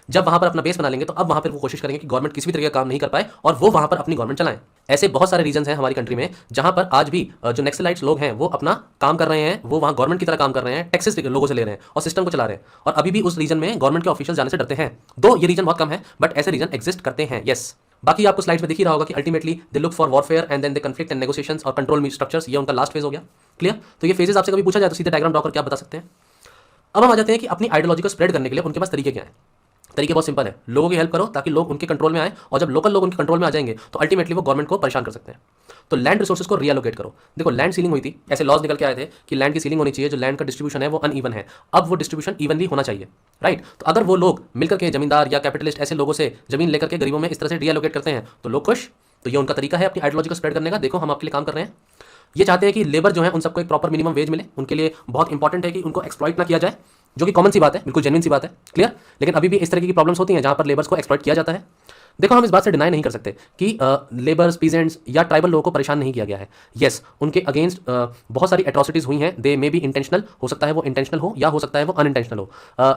जब वहाँ पर अपना बेस बना लेंगे तो अब वहाँ पर वो कोशिश करेंगे कि गवर्नमेंट किसी भी तरीके का काम नहीं कर पाए और वो वहाँ पर अपनी गवर्नमेंट चलाएं। ऐसे बहुत सारे रीजन हैं हमारी कंट्री में जहाँ पर आज भी जो नेक्सलाइट्स लोग हैं वो अपना काम कर रहे हैं, वो वहाँ गवर्नमेंट की तरह काम कर रहे हैं, टैक्सेस लोगों से ले रहे हैं और सिस्टम को चला रहे हैं, और अभी भी उस रीजन में गवर्नमेंट के ऑफिशियल जाने से डरते हैं। दो ये रीजन बहुत कम है, बट ऐसे रीजन एग्जिस्ट करते हैं। यस, बाकी आपको स्लाइड्स में दिख ही रहा होगा कि ultimately they look for warfare and then they conflict and negotiations और कंट्रोल स्ट्रक्चर्स। ये उनका लास्ट फेज हो गया। क्लियर? तो ये फेजेस आपसे कभी पूछा जाए तो सीधे डायग्राम ड्रॉ करके आप बता सकते हैं। अब हम आ जाते हैं कि अपनी आइडियोलॉजी को स्प्रेड करने के लिए उनके पास तरीके क्या हैं। तरीके बहुत सिंपल है, लोगों की हेल्प करो ताकि लोग उनके कंट्रोल में आए, और जब लोकल लोग उनके कंट्रोल में आ जाएंगे तो अल्टीमेटली वो गवर्नमेंट को परेशान कर सकते हैं। तो लैंड रिसोर्सेज को रीअलोकेट करो। देखो लैंड सीलिंग हुई थी, ऐसे लॉज निकल के आए थे कि लैंड की सीलिंग होनी चाहिए, जो लैंड का डिस्ट्रीब्यूशन है वो अनइवन है, अब वो डिस्ट्रीब्यूशन इवनली होना चाहिए, राइट। तो अगर वो लोग मिलकर के जमींदार या कैपिटलिस्ट ऐसे लोगों से जमीन लेकर के गरीबों में इस तरह से रीअलोकेट करते हैं तो लोग खुश। तो ये उनका तरीका है अपनी आइडियोलॉजी को स्प्रेड करने का। देखो हम आपके लिए काम कर रहे हैं। ये चाहते हैं कि लेबर जो है उन सबको एक प्रॉपर मिनिमम वेज मिले, उनके लिए बहुत इंपॉर्टेंट है कि उनको एक्सप्लॉइट ना किया जाए, जो कि कॉमन सी बात है, बिल्कुल जेन्युइन सी बात है। क्लियर? लेकिन अभी भी इस तरह की प्रॉब्लम्स होती हैं जहां पर लेबर्स को एक्सप्लॉइट किया जाता है। देखो हम इस बात से डिनाई नहीं कर सकते कि लेबर्स, पीजेंट्स या ट्राइबल लोगों को परेशान नहीं किया गया है। येस, उनके अगेंस्ट बहुत सारी एट्रॉसिटीज हुई हैं, दे मे बी इंटेंशनल, हो सकता है वो इंटेंशनल हो या हो सकता है वो अनइंटेंशनल हो।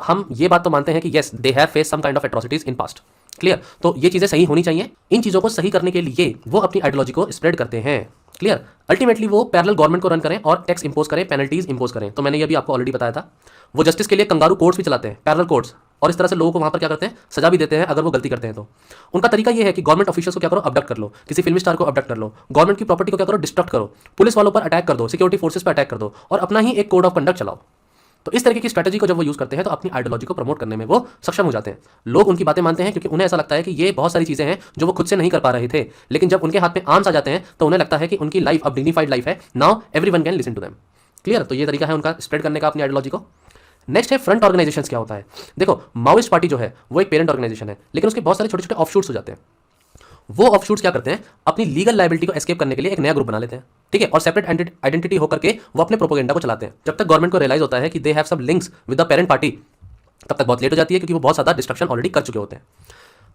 हम ये बात तो मानते हैं कि yes they have face some kind of atrocities in past. Clear? तो ये चीज़ें सही होनी चाहिए। इन चीज़ों को सही करने के लिए वो अपनी आइडियोलॉजी को स्प्रेड करते हैं। क्लियर? अल्टीमेटली वो पैरेलल गवर्नमेंट को रन करें और टैक्स इंपोज करें, पेनल्टीज इंपोज करें। तो मैंने ये भी आपको ऑलरेडी बताया था। वो जस्टिस के लिए कंगारू कोर्ट्स भी चलाते हैं, पैरेलल कोर्ट्स, और इस तरह से लोगों को वहां पर क्या करते हैं, सजा भी देते हैं अगर वो गलती करते हैं तो। उनका तरीका ये है कि गवर्नमेंट ऑफिशियल्स को क्या करो, अबडक्ट कर लो, किसी फिल्म स्टार को अबडक्ट कर लो, गवर्नमेंट की प्रॉपर्टी को क्या करो, डिस्ट्रक्ट करो, पुलिस वालों पर अटैक कर दो, सिक्योरिटी फोर्सेस पर अटैक कर दो, और अपना ही एक कोड ऑफ कंडक्ट चलाओ। तो इस तरीके की स्ट्रैटेजी को जब वो यूज करते हैं तो अपनी आइडियोलॉजी को प्रमोट करने में वो सक्षम हो जाते हैं। लोग उनकी बातें मानते हैं क्योंकि उन्हें ऐसा लगता है कि ये बहुत सारी चीजें हैं जो वो खुद से नहीं कर पा रहे थे, लेकिन जब उनके हाथ में आर्म्स आ जाते हैं तो उन्हें लगता है कि उनकी लाइफ अब डिग्निफाइड लाइफ है, now everyone can listen to them. Clear? तो ये तरीका है उनका स्प्रेड करने का अपनी आइडियोलॉजी को। नेक्स्ट है फ्रंट ऑर्गेनाइजेशंस। क्या होता है? देखो माओइस्ट पार्टी जो है वो एक पेरेंट ऑर्गेनाइजेशन है, लेकिन उसके बहुत सारे छोटे छोटे ऑफशूट्स हो जाते हैं। वो ऑफशूट्स क्या करते हैं, अपनी लीगल लायबिलिटी को एस्केप करने के लिए एक नया ग्रुप बना लेते हैं, ठीक है, और सेपरेट आइडेंटिटी होकर के वो अपने प्रोपोगेंडा को चलाते हैं। जब तक गवर्नमेंट को रियलाइज होता है कि they have some links with the parent party, तब तक बहुत लेट हो जाती है, क्योंकि वो बहुत ज़्यादा डिस्ट्रक्शन ऑलरेडी कर चुके होते हैं।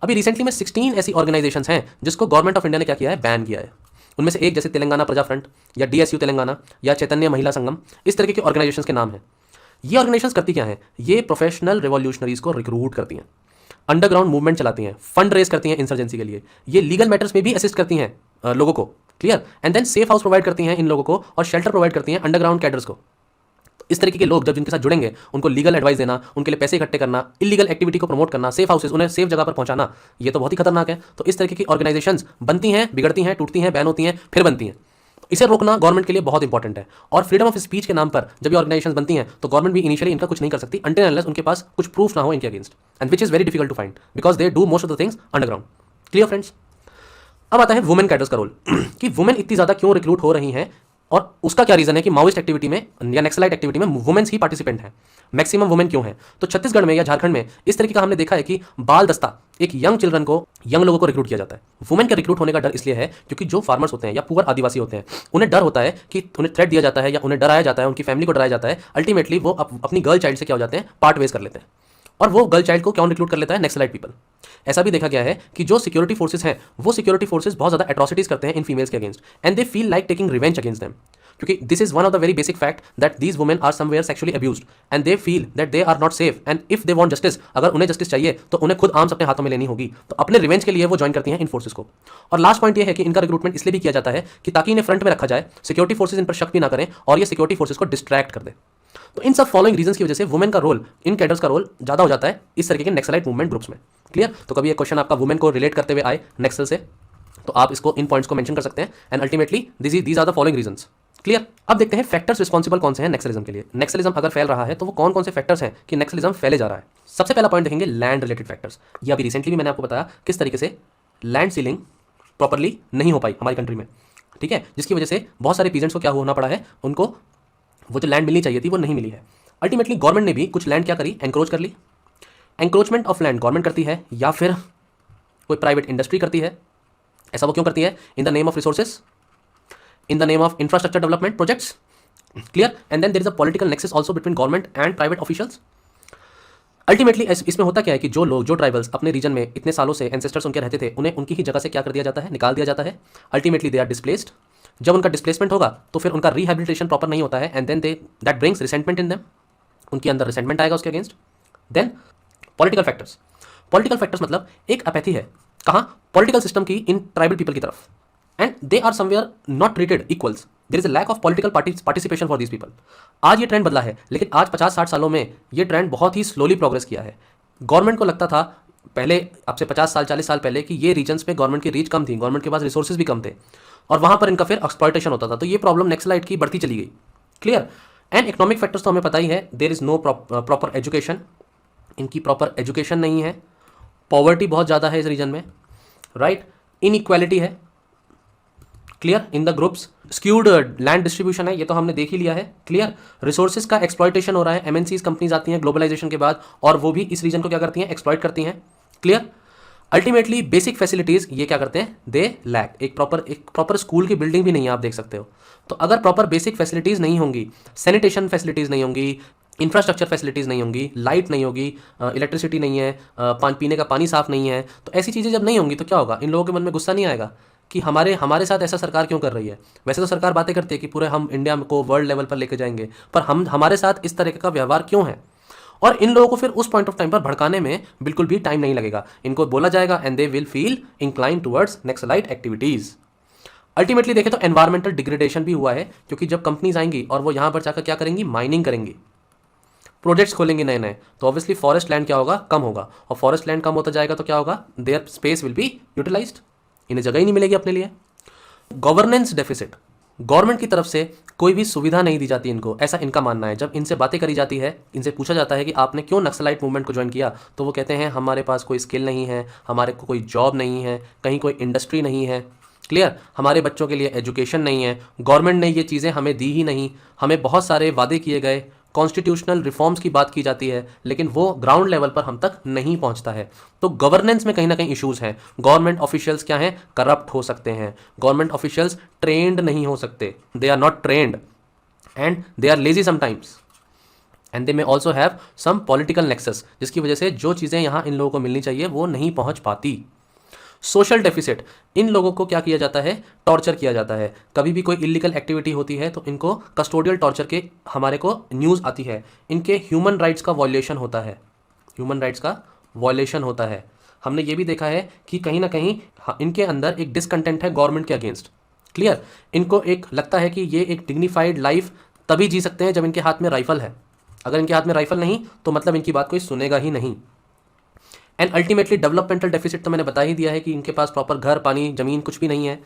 अभी रिसेंटली में 16 ऐसी ऑर्गेनाइजेशंस हैं जिसको गवर्नमेंट ऑफ इंडिया ने क्या किया है, बैन किया है। उनमें से एक जैसे तेलंगाना प्रजा फ्रंट या DSU तेलंगाना या चैतन्य महिला संगम, इस तरीके के ऑर्गेनाइजेशंस के नाम हैं। ये ऑर्गेनाइजेशंस करती क्या है, ये प्रोफेशनल रिवॉल्यूशनरीज को रिक्रूट करती हैं, अंडरग्राउंड मूवमेंट चलाती हैं, फंड रेज करती हैं इंसर्जेंसी के लिए, ये लीगल मैटर्स में भी असिस्ट करती हैं लोगों को। Clear? And then safe house provide करती हैं इन लोगों को और शेल्टर प्रोवाइड करती हैं अंडरग्राउंड कैडर्स को। इस तरीके के लोग जब जिनके साथ जुड़ेंगे उनको लीगल एडवाइस देना, उनके लिए पैसे इकट्ठे करना, इलीगल एक्टिविटी को प्रमोट करना, सेफ हाउसेज उन्हें सेफ जगह पर पहुंचाना, ये तो बहुत ही खतरनाक है। तो इस तरीके की ऑर्गेनाइजेशंस बनती हैं, बिगड़ती हैं, टूटती हैं, बैन होती हैं, फिर बनती हैं। इसे रोकना गवर्नमेंट के लिए बहुत इंपॉर्टेंट है। और फ्रीडम ऑफ स्पीच के नाम पर जब ये ऑर्गेनाइजेशंस बनती हैं तो गवर्नमेंट भी इनिशियली इनका कुछ नहीं कर सकती अनटिल अनलेस उनके पास कुछ प्रूफ ना हो इनके against, and which is very difficult to find because they do most of the things underground. Clear friends? अब आता है वुमेन कैडर्स का रोल कि वुमेन इतनी ज्यादा क्यों रिक्रूट हो रही हैं और उसका क्या रीजन है कि माओइस्ट एक्टिविटी में या नक्सलाइट एक्टिविटी में वुमेन्स ही पार्टिसिपेंट हैं, मैक्सिमम वुमेन क्यों हैं? तो छत्तीसगढ़ में या झारखंड में इस तरीके का हमने देखा है कि बाल दस्ता, एक यंग चिल्ड्रन को, यंग लोगों को रिक्रूट किया जाता है। वुमेन का रिक्रूट होने का डर इसलिए है क्योंकि जो फार्मर्स होते हैं या पुअर आदिवासी होते हैं उन्हें डर होता है कि उन्हें थ्रेट दिया जाता है या उन्हें डराया जाता है, उनकी फैमिली को डराया जाता है। अल्टीमेटली वो अपनी गर्ल चाइल्ड से क्या हो जाते हैं, पार्ट वेज कर लेते हैं। और वो गर्ल चाइल्ड को क्यों रिक्रूट कर लेता है? Naxalite people. ऐसा भी देखा गया है कि जो सिक्योरिटी फोर्सेस हैं वो सिक्योरिटी फोर्सेस बहुत ज्यादा एट्रॉसिटीज करते हैं इन फीमेल्स के against and they feel like taking revenge against them, क्योंकि this is one of the very basic fact that these women are somewhere sexually abused and they feel that they are not safe and if they want justice, अगर उन्हें justice चाहिए तो उन्हें खुद arms अपने हाथों में लेनी होगी। तो अपने रिवेंज के लिए वो ज्वाइन करती हैं इन फोर्सेस को। और लास्ट पॉइंट ये है कि इनका रिक्रूटमेंट इसलिए भी किया जाता है कि ताकि इन्हें फ्रंट में रखा जाए, सिक्योरिटी फोर्सेस इन पर शक भी ना करें और ये सिक्योरिटी फोर्सेस को डिस्ट्रैक्ट कर दे। तो इन सब फॉलोइंग रीजंस की वजह से वुमेन का रोल, इन कैडर्स का रोल ज़्यादा हो जाता है इस तरीके के नक्सलाइट मूवमेंट ग्रुप्स में। क्लियर? तो कभी एक क्वेश्चन आपका वुमेन को रिलेट करते हुए आए नक्सल से, तो आप इसको इन पॉइंट्स को मेंशन कर सकते हैं and ultimately these are the following reasons. Clear? अब देखते हैं फैक्टर्स रिस्पॉन्सिबल कौन से हैं नक्सलिज्म के लिए। नक्सलिज्म अगर फैल रहा है तो वो कौन कौन से फैक्टर्स हैं कि नक्सलिज्म फैले जा रहा है। सबसे पहला पॉइंट देखेंगे लैंड रिलेटेड फैक्टर्स। ये अभी रिसेंटली भी मैंने आपको बताया किस तरीके से लैंड सीलिंग प्रॉपरली नहीं हो पाई हमारी कंट्री में, ठीक है, जिसकी वजह से बहुत सारे पीजेंट्स को क्या होना पड़ा है, उनको वो जो लैंड मिलनी चाहिए थी वो नहीं मिली है। अल्टीमेटली गवर्नमेंट ने भी कुछ लैंड क्या करी, एंक्रोच कर ली। एंक्रोचमेंट ऑफ लैंड गवर्नमेंट करती है या फिर कोई प्राइवेट इंडस्ट्री करती है। ऐसा वो क्यों करती है? In the name of resources, in the name of infrastructure development projects. Clear? And then there is a political nexus also between government and private officials. Ultimately इसमें होता क्या है कि जो लोग, जो ट्राइबल्स अपने रीजन में इतने सालों से एंसेस्टर्स उनके रहते थे, उन्हें उनकी ही जगह से क्या कर दिया जाता है, निकाल दिया जाता है। Ultimately they are displaced. जब उनका डिस्प्लेसमेंट होगा तो फिर उनका रिहेबिलिटेशन प्रॉपर नहीं होता है and then that brings resentment in them, उनके अंदर रिसेंटमेंट आएगा उसके against. Then political factors. Political factors मतलब एक अपैथी है कहाँ, पॉलिटिकल सिस्टम की इन ट्राइबल पीपल की तरफ, and they are somewhere not treated equals. There is a lack of political participation for these people. आज ये ट्रेंड बदला है, लेकिन आज 50-60 सालों में ये ट्रेंड बहुत ही स्लोली प्रोग्रेस किया है। गवर्नमेंट को लगता था पहले, अब से 50 साल 40 साल पहले, कि ये रीजन्स में गवर्नमेंट की रीच कम थी, गवर्नमेंट के पास रिसोर्सेज भी कम थे और वहाँ पर इनका फिर एक्सप्लॉयटेशन होता था। तो ये प्रॉब्लम नक्सलाइट की बढ़ती चली गई। क्लियर? एंड इकोनॉमिक फैक्टर्स तो हमें पता ही है, there is no proper education, इनकी प्रॉपर एजुकेशन नहीं है, पॉवर्टी बहुत ज़्यादा है इस रीजन में, राइट, इनइक्वालिटी है। Clear? In the groups skewed land distribution है, ये तो हमने देख ही लिया है। क्लियर? रिसोर्सेज का एक्सप्लॉयटेशन हो रहा है, एमएनसीज कंपनीज आती हैं ग्लोबलाइजेशन के बाद और वो भी इस रीजन को क्या करती हैं, एक्सप्लॉयट करती हैं। क्लियर? अल्टीमेटली बेसिक फैसिलिटीज ये क्या करते हैं, दे लैक। एक प्रॉपर स्कूल की बिल्डिंग भी नहीं है, आप देख सकते हो। तो अगर प्रॉपर बेसिक फैसिलिटीज नहीं होंगी, सैनिटेशन फैसिलिटीज नहीं होंगी, इंफ्रास्ट्रक्चर फैसिलिटीज़ नहीं होंगी, लाइट नहीं होगी, इलेक्ट्रिसिटी नहीं है, पीने का पानी साफ नहीं है, तो ऐसी चीज़ें जब नहीं होंगी तो क्या होगा, इन लोगों के मन में गुस्सा नहीं आएगा कि हमारे साथ ऐसा सरकार क्यों कर रही है। वैसे तो सरकार बातें करती है कि पूरे हम इंडिया को वर्ल्ड लेवल पर लेके जाएंगे, पर हमारे साथ इस तरह का व्यवहार क्यों है। और इन लोगों को फिर उस पॉइंट ऑफ टाइम पर भड़काने में बिल्कुल भी टाइम नहीं लगेगा, इनको बोला जाएगा and they will feel incline towards naxalite activities. Ultimately देखें तो एनवायरमेंटल डिग्रेडेशन भी हुआ है, क्योंकि जब कंपनीज आएंगी और वो यहाँ पर जाकर क्या करेंगी, माइनिंग करेंगी, प्रोजेक्ट्स खोलेंगे नए नए, तो ऑब्वियसली फॉरेस्ट लैंड क्या होगा, कम होगा, और फॉरेस्ट लैंड कम होता जाएगा तो क्या होगा, their space will be utilized, इन्हें जगह ही नहीं मिलेगी अपने लिए। गवर्नेंस डेफिसिट, गवर्नमेंट की तरफ से कोई भी सुविधा नहीं दी जाती इनको, ऐसा इनका मानना है। जब इनसे बातें करी जाती है, इनसे पूछा जाता है कि आपने क्यों नक्सलाइट मूवमेंट को ज्वाइन किया, तो वो कहते हैं हमारे पास कोई स्किल नहीं है, हमारे को कोई जॉब नहीं है, कहीं कोई इंडस्ट्री नहीं है। क्लियर? हमारे बच्चों के लिए एजुकेशन नहीं है, गवर्नमेंट ने ये चीज़ें हमें दी ही नहीं, हमें बहुत सारे वादे किए गए, कॉन्स्टिट्यूशनल रिफॉर्म्स की बात की जाती है, लेकिन वो ग्राउंड लेवल पर हम तक नहीं पहुंचता है। तो गवर्नेंस में कहीं ना कहीं इश्यूज हैं। गवर्नमेंट ऑफिशियल्स क्या हैं, करप्ट हो सकते हैं। गवर्नमेंट ऑफिशियल्स ट्रेंड नहीं हो सकते, they are not trained and they are lazy sometimes and they may also have some political nexus, जिसकी वजह से जो चीज़ें यहाँ इन लोगों को मिलनी चाहिए वो नहीं पहुँच पाती। सोशल डेफिसिट, इन लोगों को क्या किया जाता है, टॉर्चर किया जाता है। कभी भी कोई इलीगल एक्टिविटी होती है तो इनको कस्टोडियल टॉर्चर के हमारे को न्यूज़ आती है, इनके ह्यूमन राइट्स का वॉयलेशन होता है, ह्यूमन राइट्स का वॉयलेशन होता है। हमने ये भी देखा है कि कहीं ना कहीं इनके अंदर एक डिसकंटेंट है गवर्नमेंट के अगेंस्ट। क्लियर? इनको एक लगता है कि ये एक डिग्निफाइड लाइफ तभी जी सकते हैं जब इनके हाथ में राइफल है, अगर इनके हाथ में राइफल नहीं तो मतलब इनकी बात कोई सुनेगा ही नहीं। एंड अल्टीमेटली डेवलपमेंटल डेफिसिट तो मैंने बता ही दिया है कि इनके पास प्रॉपर घर, पानी, ज़मीन कुछ भी नहीं है,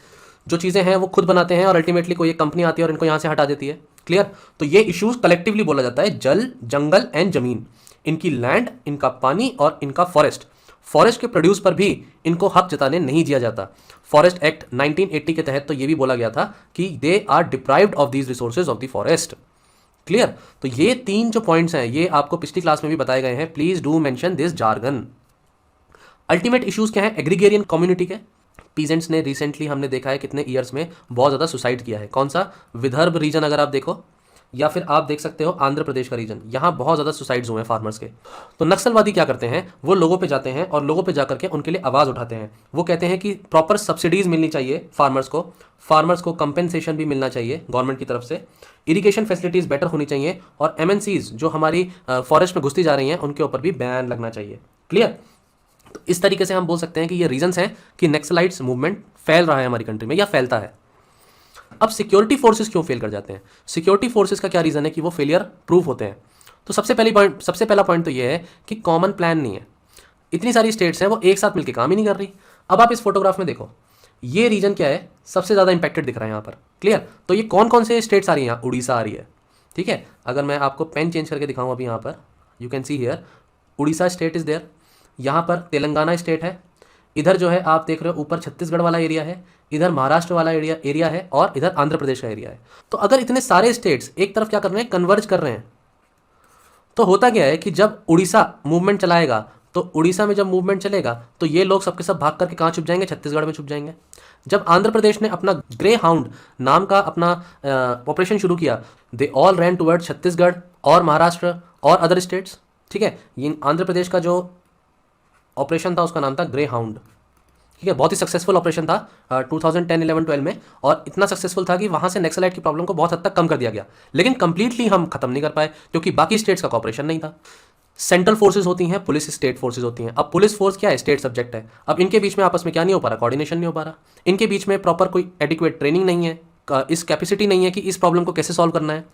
जो चीज़ें हैं वो खुद बनाते हैं और अल्टीमेटली कोई एक कंपनी आती है और इनको यहाँ से हटा देती है। क्लियर? तो ये इश्यूज कलेक्टिवली बोला जाता है, जल, जंगल एंड जमीन, इनकी लैंड, इनका पानी और इनका फॉरेस्ट। फॉरेस्ट के प्रोड्यूस पर भी इनको हक जताने नहीं दिया जाता। फॉरेस्ट एक्ट 1980 के तहत तो ये भी बोला गया था कि they are deprived of these resources of the forest. Clear? तो ये 3 जो पॉइंट्स हैं ये आपको पिछली क्लास में भी बताए गए हैं, please do mention this jargon. Ultimate issues क्या है, एग्रीगेरियन कम्युनिटी के पीजेंट्स ने रिसेंटली हमने देखा है कितने ईयर्स में बहुत ज़्यादा सुसाइड किया है। कौन सा, विदर्भ रीजन अगर आप देखो, या फिर आप देख सकते हो आंध्र प्रदेश का रीजन, यहाँ बहुत ज़्यादा सुसाइड्स हुए हैं फार्मर्स के। तो नक्सलवादी क्या करते हैं, वो लोगों पे जाते हैं और लोगों पे जाकर के उनके लिए आवाज़ उठाते हैं। वो कहते हैं कि प्रॉपर सब्सिडीज़ मिलनी चाहिए फार्मर्स को कंपेंसेशन भी मिलना चाहिए गवर्नमेंट की तरफ से, इरिगेशन फैसिलिटीज़ बेटर होनी चाहिए, और एमएनसीज जो हमारी फॉरेस्ट में घुसती जा रही हैं उनके ऊपर भी बैन लगना चाहिए। क्लियर? तो इस तरीके से हम बोल सकते हैं कि ये रीजंस हैं कि नक्सलाइट्स मूवमेंट फैल रहा है हमारी कंट्री में या फैलता है। अब सिक्योरिटी फोर्सेस क्यों फेल कर जाते हैं? सिक्योरिटी फोर्सेस का क्या रीज़न है कि वो फेलियर प्रूफ होते हैं? तो सबसे पहला पॉइंट तो ये है कि कॉमन प्लान नहीं है। इतनी सारी स्टेट्स हैं, वो एक साथ मिलकर काम ही नहीं कर रही। अब आप इस फोटोग्राफ में देखो, ये रीजन क्या है, सबसे ज़्यादा इंपैक्टेड दिख रहा है यहाँ पर। क्लियर? तो ये कौन कौन से स्टेट्स आ रही हैं? यहाँ उड़ीसा आ रही है, ठीक है। अगर मैं आपको पेन चेंज करके दिखाऊँ अभी, यहाँ पर you can see here Orissa state is there, यहाँ पर तेलंगाना स्टेट है, इधर जो है आप देख रहे हो ऊपर छत्तीसगढ़ वाला एरिया है, इधर महाराष्ट्र वाला एरिया है, और इधर आंध्र प्रदेश का एरिया है। तो अगर इतने सारे स्टेट्स एक तरफ क्या कर रहे हैं, कन्वर्ज कर रहे हैं, तो होता क्या है कि जब उड़ीसा मूवमेंट चलाएगा, तो उड़ीसा में जब मूवमेंट चलेगा तो ये लोग सबके सब भाग करके कहाँ छुप जाएंगे? छत्तीसगढ़ में छुप जाएंगे। जब आंध्र प्रदेश ने अपना ग्रे हाउंड नाम का अपना ऑपरेशन शुरू किया, they all ran toward Chhattisgarh और महाराष्ट्र और अदर स्टेट्स, ठीक है। ये आंध्र प्रदेश का जो ऑपरेशन था उसका नाम था ग्रे हाउंड, ठीक है। बहुत ही सक्सेसफुल ऑपरेशन था 2010, 11, 12 में, और इतना सक्सेसफुल था कि वहाँ से नक्सलाइट की प्रॉब्लम को बहुत हद तक कम कर दिया गया, लेकिन कंप्लीटली हम खत्म नहीं कर पाए क्योंकि बाकी स्टेट्स का कॉपरेशन नहीं था। सेंट्रल फोर्सेज होती हैं, पुलिस स्टेट फोर्सेज होती हैं। अब पुलिस फोर्स क्या है? स्टेट सब्जेक्ट है। अब इनके बीच में आपस में क्या नहीं हो पा रहा? कोऑर्डिनेशन नहीं हो पा रहा। इनके बीच में प्रॉपर कोई एडिक्वेट ट्रेनिंग नहीं है, इस कैपेसिटी नहीं है कि इस प्रॉब्लम को कैसे सॉल्व करना है।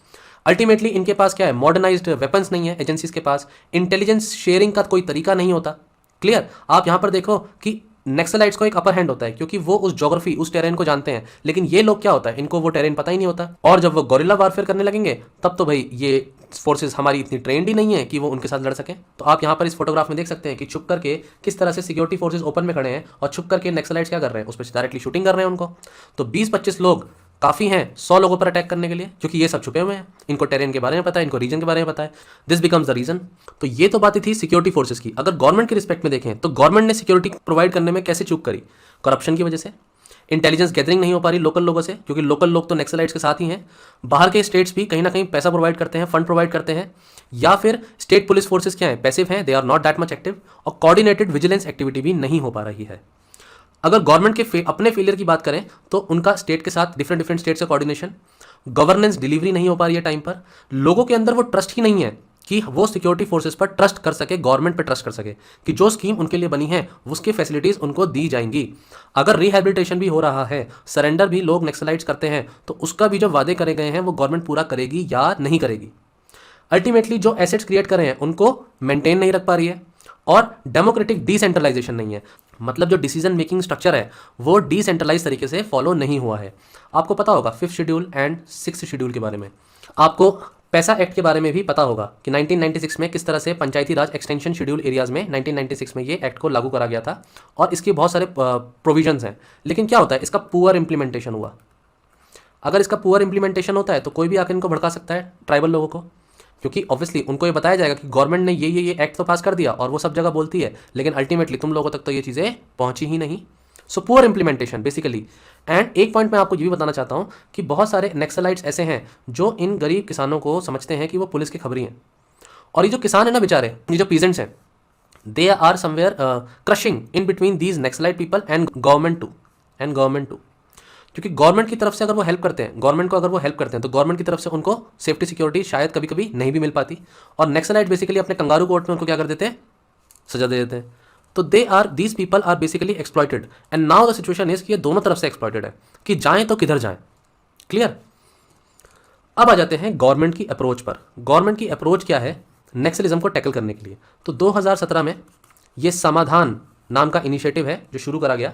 अल्टीमेटली इनके पास क्या है? मॉडर्नाइज्ड वेपन्स नहीं है एजेंसीज के पास, इंटेलिजेंस शेयरिंग का कोई तरीका नहीं होता। क्लियर? आप यहाँ पर देखो कि नक्सलाइट्स को एक अपर हैंड होता है क्योंकि वो उस ज्योग्राफी, उस टेरेन को जानते हैं, लेकिन ये लोग क्या होता है, इनको वो टेरेन पता ही नहीं होता। और जब वो गोरिल्ला वारफेयर करने लगेंगे तब तो भाई ये फोर्सेस हमारी इतनी ट्रेंड ही नहीं है कि वो उनके साथ लड़ सकें। तो आप यहाँ पर इस फोटोग्राफ में देख सकते हैं कि छुप करके किस तरह से सिक्योरिटी फोर्सेस ओपन में खड़े हैं और छुप करके नक्सलाइट्स क्या कर रहे हैं, उस पर डायरेक्टली शूटिंग कर रहे हैं उनको। तो 20-25 लोग काफ़ी हैं 100 लोगों पर अटैक करने के लिए, क्योंकि ये सब छुपे हुए हैं, इनको टेरेन के बारे में पता है, इनको रीजन के बारे में पता है। This becomes the region. तो ये तो बातें थी सिक्योरिटी फोर्सेस की। अगर गवर्नमेंट के रिस्पेक्ट में देखें तो गवर्नमेंट ने सिक्योरिटी प्रोवाइड करने में कैसे चूक करी? करप्शन की वजह से, इंटेलिजेंस गैदरिंग नहीं हो पा रही लोकल लोगों से, क्योंकि लोकल लोग तो नक्सलाइट्स के साथ ही हैं। बाहर के स्टेट्स भी कहीं ना कहीं पैसा प्रोवाइड करते हैं, फंड प्रोवाइड करते हैं, या फिर स्टेट पुलिस फोर्सेस क्या है? पैसिव हैं, they are not that much active, और कोऑर्डिनेटेड विजिलेंस एक्टिविटी भी नहीं हो पा रही है। अगर गवर्नमेंट के अपने फेलियर की बात करें तो उनका स्टेट के साथ डिफरेंट स्टेट से कोऑर्डिनेशन, गवर्नेंस डिलीवरी नहीं हो पा रही है टाइम पर, लोगों के अंदर वो ट्रस्ट ही नहीं है कि वो सिक्योरिटी फोर्सेस पर ट्रस्ट कर सके, गवर्नमेंट पर ट्रस्ट कर सके कि जो स्कीम उनके लिए बनी है उसकी फैसिलिटीज़ उनको दी जाएंगी। अगर रिहैबिलिटेशन भी हो रहा है, सरेंडर भी लोग नक्सलाइट्स करते हैं, तो उसका भी जो वादे करे गए हैं वो गवर्नमेंट पूरा करेगी या नहीं करेगी। अल्टीमेटली जो एसेट्स क्रिएट कर रहे हैं उनको मेंटेन नहीं रख पा रही है, और डेमोक्रेटिक डिसेंट्रलाइजेशन नहीं है, मतलब जो डिसीजन मेकिंग स्ट्रक्चर है वो डिसेंट्रलाइज तरीके से फॉलो नहीं हुआ है। आपको पता होगा 5th schedule and 6th schedule के बारे में, आपको पैसा एक्ट के बारे में भी पता होगा कि 1996 में किस तरह से पंचायती राज एक्सटेंशन शेड्यूल एरियाज में 1996 में ये एक्ट को लागू करा गया था, और इसके बहुत सारे प्रोविजंस हैं। लेकिन क्या होता है, इसका पुअर इंप्लीमेंटेशन हुआ। अगर इसका पुअर इंप्लीमेंटेशन होता है तो कोई भी आकर इनको भड़का सकता है, ट्राइबल लोगों को, क्योंकि ऑब्वियसली उनको ये बताया जाएगा कि गवर्नमेंट ने ये एक्ट तो पास कर दिया और वो सब जगह बोलती है, लेकिन अल्टीमेटली तुम लोगों तक तो ये चीज़ें पहुंची ही नहीं। So poor implementation basically. And एक पॉइंट मैं आपको ये भी बताना चाहता हूँ कि बहुत सारे नक्सलाइट्स ऐसे हैं जो इन गरीब किसानों को समझते हैं कि वो पुलिस के खबरी हैं, और ये जो किसान है ना बेचारे, ये जो पीजेंट्स हैं, they are somewhere crushing in between these Naxalite people and government too. क्योंकि गवर्नमेंट की तरफ से अगर वो हेल्प करते हैं, गवर्नमेंट को अगर वो हेल्प करते हैं, तो गवर्नमेंट की तरफ से उनको सेफ्टी सिक्योरिटी शायद कभी कभी नहीं भी मिल पाती, और नक्सलाइट बेसिकली अपने कंगारू कोर्ट में उनको क्या कर देते हैं, सजा दे देते हैं। तो these people are basically exploited, and now the situation is कि ये दोनों तरफ से एक्सप्लॉइटेड है कि जाएं तो किधर जाएं। क्लियर? अब आ जाते हैं गवर्नमेंट की अप्रोच पर। गवर्नमेंट की अप्रोच क्या है नक्सलिज्म को टैकल करने के लिए? तो 2017 में ये समाधान नाम का इनिशिएटिव है जो शुरू करा गया।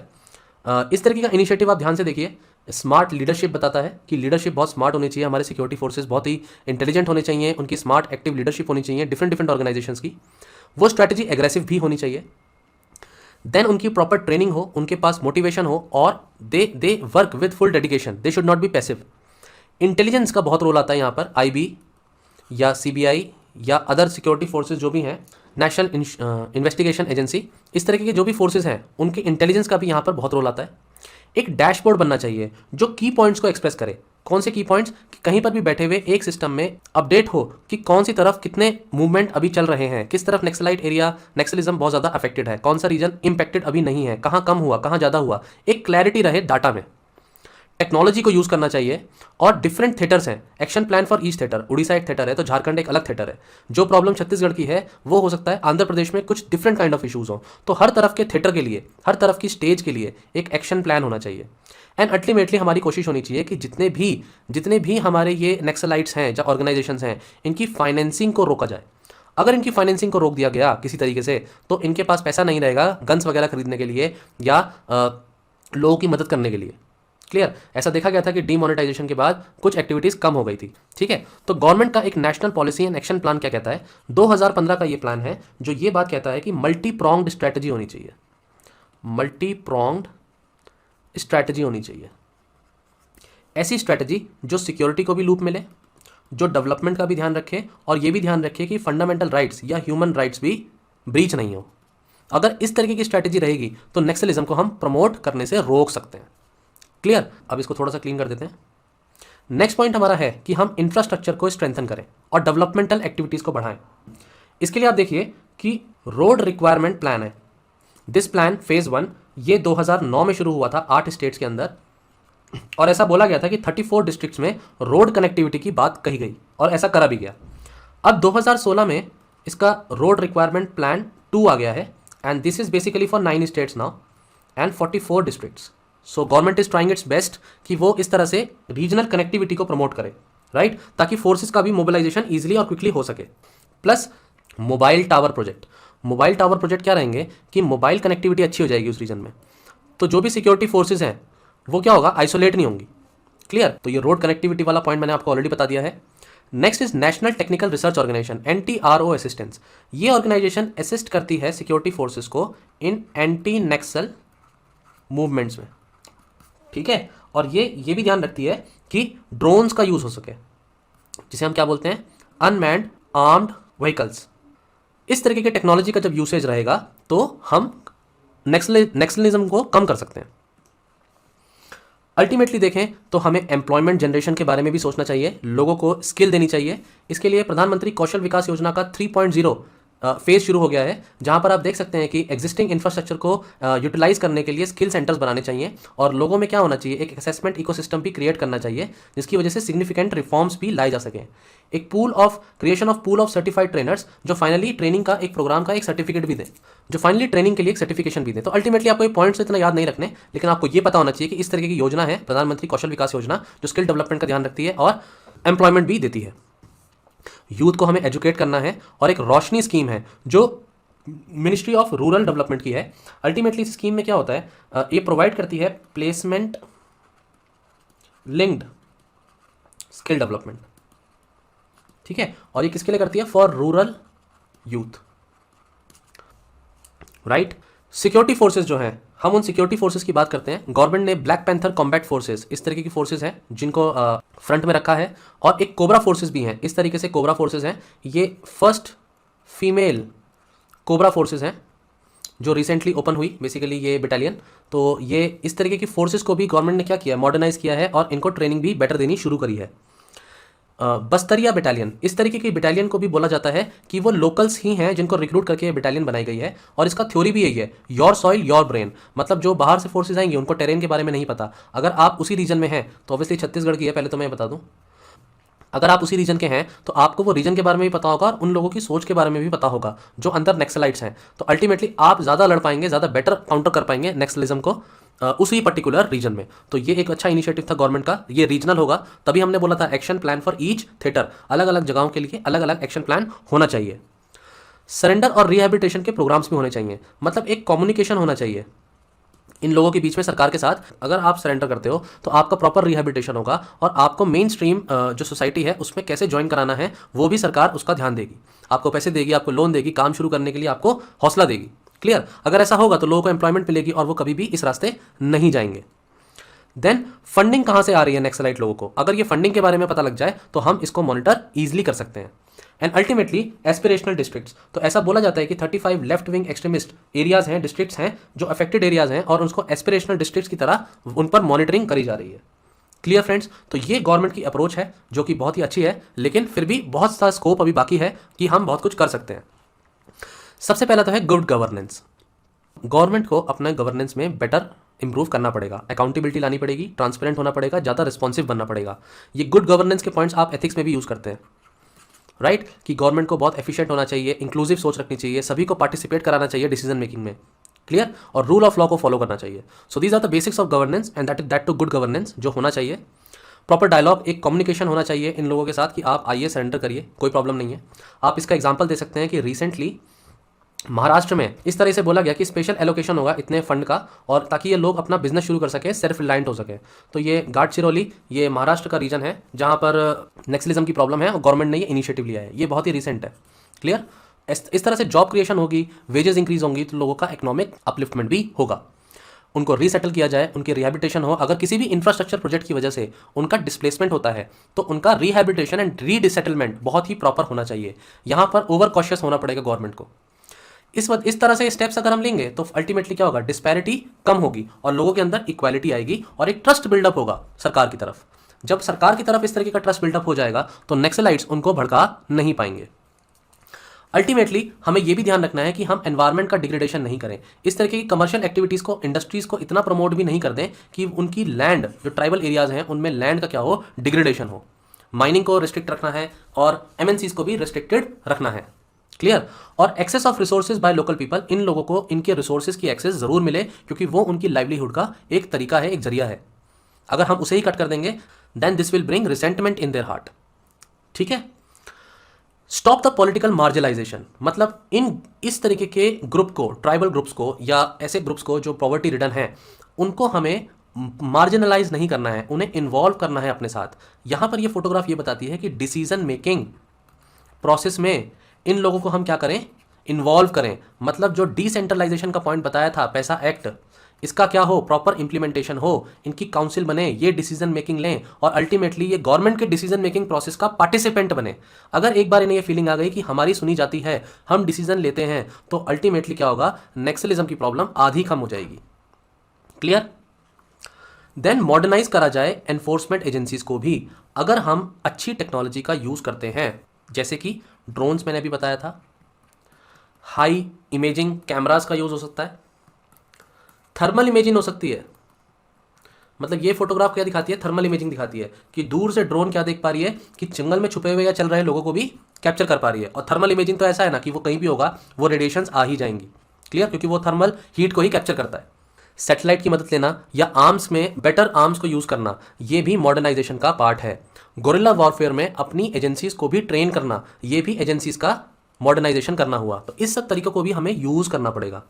इस तरीके का इनिशिएटिव आप ध्यान से देखिए, स्मार्ट लीडरशिप बताता है कि लीडरशिप बहुत स्मार्ट होनी चाहिए, हमारे सिक्योरिटी फोर्सेस बहुत ही इंटेलिजेंट होने चाहिए, उनकी स्मार्ट एक्टिव लीडरशिप होनी चाहिए डिफरेंट ऑर्गेनाइजेशंस की, वो स्ट्रैटेजी एग्रेसिव भी होनी चाहिए, देन उनकी प्रॉपर ट्रेनिंग हो, उनके पास मोटिवेशन हो, और they work with full dedication, they should not be passive. Intelligence का बहुत रोल आता है यहाँ पर, IB या CBI या अदर सिक्योरिटी फोर्सेज जो भी हैं, नेशनल इन्वेस्टिगेशन एजेंसी, इस तरीके के जो भी फोर्सेज हैं उनके इंटेलिजेंस का भी यहाँ पर बहुत रोल आता है। एक डैशबोर्ड बनना चाहिए जो की पॉइंट्स को एक्सप्रेस करे। कौन से की पॉइंट्स? कि कहीं पर भी बैठे हुए एक सिस्टम में अपडेट हो कि कौन सी तरफ कितने मूवमेंट अभी चल रहे हैं, किस तरफ नक्सलाइट एरिया, नक्सलिज्म बहुत ज़्यादा अफेक्टेड है, कौन सा रीजन इंपैक्टेड अभी नहीं है, कहाँ कम हुआ, कहाँ ज़्यादा हुआ, एक क्लैरिटी रहे डाटा में। टेक्नोलॉजी को यूज़ करना चाहिए और डिफरेंट थिएटर्स हैं, action plan for each theatre. Orissa एक थिएटर है तो झारखंड एक अलग थिएटर है। जो प्रॉब्लम छत्तीसगढ़ की है वो हो सकता है आंध्र प्रदेश में कुछ डिफरेंट काइंड ऑफ इशूज़ हो। तो हर तरफ के थिएटर के लिए, हर तरफ की स्टेज के लिए एक एक्शन प्लान होना चाहिए। एंड अल्टीमेटली हमारी कोशिश होनी चाहिए कि जितने भी हमारे ये नक्सलाइट्स हैं या ऑर्गेनाइजेशंस हैं, इनकी फाइनेंसिंग को रोका जाए। अगर इनकी फाइनेंसिंग को रोक दिया गया किसी तरीके से तो इनके पास पैसा नहीं रहेगा गन्स वगैरह खरीदने के लिए या लोगों की मदद करने के लिए। क्लियर? ऐसा देखा गया था कि डीमोनेटाइजेशन के बाद कुछ एक्टिविटीज़ कम हो गई थी। ठीक है, तो गवर्नमेंट का एक national policy and action plan क्या कहता है? 2015 का ये प्लान है जो ये बात कहता है कि मल्टी प्रोंग्ड स्ट्रैटेजी होनी चाहिए। मल्टी प्रोंग्ड स्ट्रैटेजी होनी चाहिए। ऐसी स्ट्रैटेजी जो सिक्योरिटी को भी लूप मिले, जो डेवलपमेंट का भी ध्यान रखे और ये भी ध्यान रखे कि फंडामेंटल राइट्स या ह्यूमन राइट्स भी ब्रीच नहीं हो। अगर इस तरीके की स्ट्रैटेजी रहेगी तो नक्सलिज्म को हम प्रमोट करने से रोक सकते हैं। क्लियर? अब इसको थोड़ा सा क्लीन कर देते हैं। नेक्स्ट पॉइंट हमारा है कि हम इंफ्रास्ट्रक्चर को स्ट्रेंथन करें और डेवलपमेंटल एक्टिविटीज़ को बढ़ाएं। इसके लिए आप देखिए कि रोड रिक्वायरमेंट प्लान है। दिस प्लान फेज़ 1 ये 2009 में शुरू हुआ था 8 स्टेट्स के अंदर, और ऐसा बोला गया था कि 34 डिस्ट्रिक्ट्स में रोड कनेक्टिविटी की बात कही गई और ऐसा करा भी गया। अब 2016 में इसका रोड रिक्वायरमेंट प्लान 2 आ गया है and this is basically for 9 states now and 44 districts. So government is trying it's best कि वो इस तरह से रीजनल कनेक्टिविटी को प्रमोट करे, राइट, ताकि फोर्सेस का भी मोबिलाइजेशन ईजिली और क्विकली हो सके। Plus mobile tower project. Mobile tower project क्या रहेंगे कि मोबाइल कनेक्टिविटी अच्छी हो जाएगी उस रीजन में, तो जो भी सिक्योरिटी फोर्सेज हैं वो क्या होगा, आइसोलेट नहीं होंगी। क्लियर? तो ये रोड कनेक्टिविटी वाला पॉइंट मैंने आपको ऑलरेडी बता दिया है। Next is national technical research organization, NTRO assistance. ये ऑर्गेनाइजेशन असिस्ट करती है सिक्योरिटी फोर्सेस को इन एंटी नक्सल मूवमेंट्स में। ठीक है, और ये भी ध्यान रखती है कि ड्रोन्स का यूज हो सके, जिसे हम क्या बोलते हैं, अनमैन्ड आर्म्ड व्हीकल्स। इस तरीके के टेक्नोलॉजी का जब यूसेज रहेगा तो हम नक्सलिज्म को कम कर सकते हैं। अल्टीमेटली देखें तो हमें एम्प्लॉयमेंट जनरेशन के बारे में भी सोचना चाहिए, लोगों को स्किल देनी चाहिए। इसके लिए प्रधानमंत्री कौशल विकास योजना का 3.0 फेज शुरू हो गया है, जहां पर आप देख सकते हैं कि एग्जिस्टिंग इंफ्रास्ट्रक्चर को यूटिलाइज करने के लिए स्किल सेंटर्स बनाने चाहिए और लोगों में क्या होना चाहिए, एक असेसमेंट इकोसिस्टम भी क्रिएट करना चाहिए जिसकी वजह से सिग्निफिकेंट रिफॉर्म्स भी लाए जा सकें। एक creation of pool of certified trainers जो फाइनली ट्रेनिंग का एक प्रोग्राम का एक सर्टिफिकेट भी दें, जो फाइनली ट्रेनिंग के लिए एक सर्टिफिकेशन भी दें। तो अल्टीमेटली आपको ये पॉइंट्स इतना याद नहीं रखने, लेकिन आपको ये पता होना चाहिए कि इस तरीके की योजना है प्रधानमंत्री कौशल विकास योजना, जो स्किल डेवलपमेंट का ध्यान रखती है और एम्प्लॉयमेंट भी देती है। यूथ को हमें एजुकेट करना है और एक रोशनी स्कीम है जो मिनिस्ट्री ऑफ रूरल डेवलपमेंट की है। अल्टीमेटली इस स्कीम में क्या होता है, ये प्रोवाइड करती है प्लेसमेंट लिंक्ड स्किल डेवलपमेंट। ठीक है, और ये किसके लिए करती है, for rural youth, right. Security forces जो हैं, हम उन सिक्योरिटी फोर्सेस की बात करते हैं। गवर्नमेंट ने ब्लैक पैंथर कॉम्बैट फोर्सेस, इस तरीके की फोर्सेस हैं जिनको फ्रंट में रखा है, और एक कोबरा फोर्सेस भी हैं। इस तरीके से कोबरा फोर्सेस हैं, ये फर्स्ट फीमेल कोबरा फोर्सेस हैं जो रिसेंटली ओपन हुई बेसिकली ये बटालियन। तो ये इस तरीके की फोर्सेस को भी गवर्नमेंट ने क्या किया, मॉडर्नाइज किया है और इनको ट्रेनिंग भी बेटर देनी शुरू करी है। बस्तरिया बटालियन, इस तरीके की बटालियन को भी बोला जाता है कि वो लोकल्स ही हैं जिनको रिक्रूट करके ये बटालियन बनाई गई है, और इसका थ्योरी भी यही है, योर सॉइल योर ब्रेन। मतलब जो बाहर से फोर्सेज आएंगे उनको टेरेन के बारे में नहीं पता, अगर आप उसी रीजन में हैं तो ऑब्वियसली छत्तीसगढ़ की है, पहले तो मैं बता दूं, अगर आप उसी रीजन के हैं तो आपको वो रीजन के बारे में भी पता होगा और उन लोगों की सोच के बारे में भी पता होगा जो अंदर नक्सलाइट्स हैं। तो अल्टीमेटली आप ज़्यादा लड़ पाएंगे, ज़्यादा बेटर काउंटर कर पाएंगे नक्सलिज्म को उसी पर्टिकुलर रीजन में। तो ये एक अच्छा इनिशिएटिव था गवर्नमेंट का, ये रीजनल होगा, तभी हमने बोला था action plan for each theatre, अलग अलग जगहों के लिए अलग अलग एक्शन प्लान होना चाहिए। सरेंडर और रिहैबिलिटेशन के प्रोग्राम्स भी होने चाहिए, मतलब एक कम्युनिकेशन होना चाहिए इन लोगों के बीच में सरकार के साथ। अगर आप सरेंडर करते हो तो आपका प्रॉपर रिहैबिलिटेशन होगा और आपको मेन स्ट्रीम जो सोसाइटी है उसमें कैसे ज्वाइन कराना है वो भी सरकार उसका ध्यान देगी, आपको पैसे देगी, आपको लोन देगी, काम शुरू करने के लिए आपको हौसला देगी। क्लियर? अगर ऐसा होगा तो लोगों को एम्प्लॉयमेंट मिलेगी और वो कभी भी इस रास्ते नहीं जाएंगे। देन फंडिंग कहाँ से आ रही है नक्सलाइट लोगों को, अगर ये फंडिंग के बारे में पता लग जाए तो हम इसको मॉनिटर ईजिली कर सकते हैं। एंड अल्टीमेटली एस्पिरेशनल डिस्ट्रिक्ट्स, तो ऐसा बोला जाता है कि 35 लेफ्ट विंग एक्सट्रीमिस्ट एरियाज हैं, डिस्ट्रिक्ट्स हैं जो अफेक्टेड एरियाज हैं और उसको एस्पिरेशनल डिस्ट्रिक्ट्स की तरह उन पर मॉनिटरिंग करी जा रही है। Clear friends? तो ये गवर्नमेंट की अप्रोच है जो कि बहुत ही अच्छी है, लेकिन फिर भी बहुत सा स्कोप अभी बाकी है कि हम बहुत कुछ कर सकते हैं। सबसे पहला तो है गुड गवर्नेंस। गवर्नमेंट को अपना गवर्नेंस में बेटर इंप्रूव करना पड़ेगा, अकाउंटेबिलिटी लानी पड़ेगी, ट्रांसपेरेंट होना पड़ेगा, ज़्यादा रिस्पॉन्सिव बनना पड़ेगा। ये गुड गवर्नेंस के पॉइंट्स आप एथिक्स में भी यूज़ करते हैं, राइट, कि गवर्नमेंट को बहुत एफिशिएंट होना चाहिए, इंक्लूसिव सोच रखनी चाहिए, सभी को पार्टिसिपेट कराना चाहिए डिसीजन मेकिंग में, क्लियर, और रूल ऑफ लॉ को फॉलो करना चाहिए। So these are the basics of governance and that too good governance जो होना चाहिए। प्रॉपर डायलॉग, एक कम्युनिकेशन होना चाहिए इन लोगों के साथ कि आप आइए सरेंडर करिए, कोई प्रॉब्लम नहीं है। आप इसका एग्जांपल दे सकते हैं कि रिसेंटली महाराष्ट्र में इस तरह से बोला गया कि स्पेशल एलोकेशन होगा इतने फंड का, और ताकि ये लोग अपना बिजनेस शुरू कर सके, सेल्फ रिलायंट हो सके। तो ये गाडचिरोली, ये महाराष्ट्र का रीजन है जहाँ पर नेक्सलिज्म की प्रॉब्लम है और गवर्नमेंट ने ये इनिशिएटिव लिया है। ये बहुत ही रिसेंट है, क्लियर। इस तरह से जॉब क्रिएशन होगी, वेजेस इंक्रीज होंगी, तो लोगों का इकोनॉमिक अपलिफ्टमेंट भी होगा। उनको रीसेटल किया जाए, उनकी रिहैबिलिटेशन हो। अगर किसी भी इंफ्रास्ट्रक्चर प्रोजेक्ट की वजह से उनका डिस्प्लेसमेंट होता है तो उनका रिहैबिलिटेशन एंड रीडिसेटलमेंट बहुत ही प्रॉपर होना चाहिए। यहाँ पर ओवर कॉशियस होना पड़ेगा गवर्नमेंट को। इस तरह से स्टेप्स अगर हम लेंगे तो अल्टीमेटली क्या होगा, डिस्पैरिटी कम होगी और लोगों के अंदर इक्वालिटी आएगी और एक ट्रस्ट बिल्डअप होगा सरकार की तरफ। जब सरकार की तरफ इस तरीके का ट्रस्ट बिल्डअप हो जाएगा तो नक्सलाइट्स उनको भड़का नहीं पाएंगे। अल्टीमेटली हमें यह भी ध्यान रखना है कि हम एनवायरनमेंट का डिग्रेडेशन नहीं करें, इस तरह की कमर्शियल एक्टिविटीज़ को, इंडस्ट्रीज को इतना प्रमोट भी नहीं कर दें कि उनकी लैंड, जो ट्राइबल एरियाज हैं उनमें लैंड का क्या हो, डिग्रेडेशन हो। माइनिंग को रिस्ट्रिक्ट रखना है और एमएनसीज को भी रिस्ट्रिक्टेड रखना है, क्लियर। और access of resources by local people, इन लोगों को इनके रिसोर्सेज की एक्सेस जरूर मिले क्योंकि वो उनकी लाइवलीहुड का एक तरीका है, एक जरिया है। अगर हम उसे ही कट कर देंगे then this will bring resentment in their heart, ठीक है। स्टॉप द पॉलिटिकल मार्जिनलाइजेशन, मतलब इस तरीके के ग्रुप को, ट्राइबल ग्रुप्स को या ऐसे ग्रुप्स को जो पॉवर्टी रिडन हैं, उनको हमें मार्जिनलाइज नहीं करना है, उन्हें इन्वॉल्व करना है अपने साथ। यहाँ पर ये फोटोग्राफ ये बताती है कि डिसीजन मेकिंग प्रोसेस में इन लोगों को हम क्या करें, इन्वॉल्व करें। मतलब जो डिसेंट्रलाइजेशन का पॉइंट बताया था पैसा एक्ट, इसका क्या हो, प्रॉपर इंप्लीमेंटेशन हो, इनकी काउंसिल बने, ये डिसीजन मेकिंग लें और अल्टीमेटली ये गवर्नमेंट के डिसीजन मेकिंग प्रोसेस का पार्टिसिपेंट बने। अगर एक बार इन्हें ये फीलिंग आ गई कि हमारी सुनी जाती है, हम डिसीजन लेते हैं, तो अल्टीमेटली क्या होगा, नक्सलिज्म की प्रॉब्लम आधी कम हो जाएगी, क्लियर। देन मॉडर्नाइज करा जाए एनफोर्समेंट एजेंसीज को भी। अगर हम अच्छी टेक्नोलॉजी का यूज करते हैं, जैसे कि ड्रोन्स मैंने अभी बताया था, हाई इमेजिंग कैमरास का यूज हो सकता है, थर्मल इमेजिंग हो सकती है। मतलब ये फोटोग्राफ क्या दिखाती है, थर्मल इमेजिंग दिखाती है कि दूर से ड्रोन क्या देख पा रही है कि जंगल में छुपे हुए या चल रहे लोगों को भी कैप्चर कर पा रही है। और थर्मल इमेजिंग तो ऐसा है ना कि वो कहीं भी होगा वो रेडिएशंस आ ही जाएंगी, क्लियर, क्योंकि वो थर्मल हीट को ही कैप्चर करता है। सैटेलाइट की मदद लेना या आर्म्स में बेटर आर्म्स को यूज करना, ये भी मॉडर्नाइजेशन का पार्ट है। गोरिल्ला वॉरफेयर में अपनी एजेंसीज को भी ट्रेन करना, ये भी एजेंसीज का मॉडर्नाइजेशन करना हुआ। तो इस सब तरीकों को भी हमें यूज करना पड़ेगा।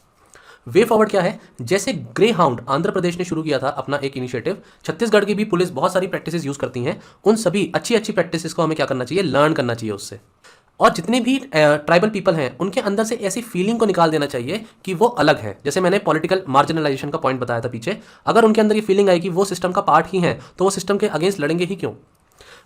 वे फॉरवर्ड क्या है, जैसे ग्रे हाउंड आंध्र प्रदेश ने शुरू किया था अपना एक इनिशिएटिव, छत्तीसगढ़ की भी पुलिस बहुत सारी प्रैक्टिसेस यूज करती हैं। उन सभी अच्छी प्रैक्टिसेस को हमें क्या करना चाहिए, लर्न करना चाहिए उससे। और जितने भी ट्राइबल पीपल हैं उनके अंदर से ऐसी फीलिंग को निकाल देना चाहिए कि वो अलग है। जैसे मैंने पॉलिटिकल मार्जिनलाइजेशन का पॉइंट बताया था पीछे, अगर उनके अंदर ये फीलिंग आई कि वो सिस्टम का पार्ट ही है तो वो सिस्टम के अगेंस्ट लड़ेंगे ही क्यों।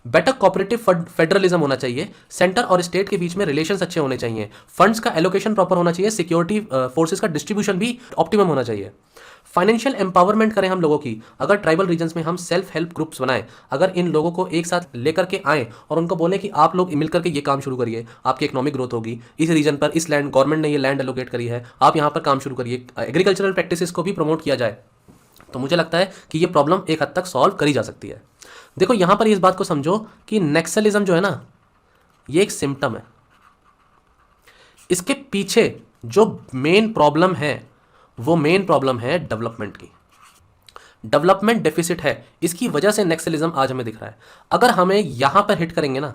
बेटर कोऑपरेटिव फेडरलिज्म होना चाहिए, सेंटर और स्टेट के बीच में रिलेशंस अच्छे होने चाहिए, फंड्स का एलोकेशन प्रॉपर होना चाहिए, सिक्योरिटी फोर्सेस का डिस्ट्रीब्यूशन भी ऑप्टिमम होना चाहिए। फाइनेंशियल एम्पावरमेंट करें हम लोगों की। अगर ट्राइबल रीजन्स में हम सेल्फ हेल्प ग्रुप्स बनाएं, अगर इन लोगों को एक साथ लेकर के आएँ और उनको बोलें कि आप लोग मिलकर के ये काम शुरू करिए, आपकी इकोनॉमिक ग्रोथ होगी, इस रीजन पर इस लैंड, गवर्नमेंट ने ये लैंड एलोकेट करी है, आप यहाँ पर काम शुरू करिए, एग्रीकल्चरल प्रैक्टिसेस को भी प्रमोट किया जाए, तो मुझे लगता है कि ये प्रॉब्लम एक हद तक सॉल्व करी जा सकती है। देखो यहाँ पर इस बात को समझो कि नक्सलिज्म जो है ना, ये एक सिम्टम है। इसके पीछे जो मेन प्रॉब्लम है वो मेन प्रॉब्लम है डेवलपमेंट की। डेवलपमेंट डेफिसिट है, इसकी वजह से नक्सलिज्म आज हमें दिख रहा है। अगर हमें यहां पर हिट करेंगे ना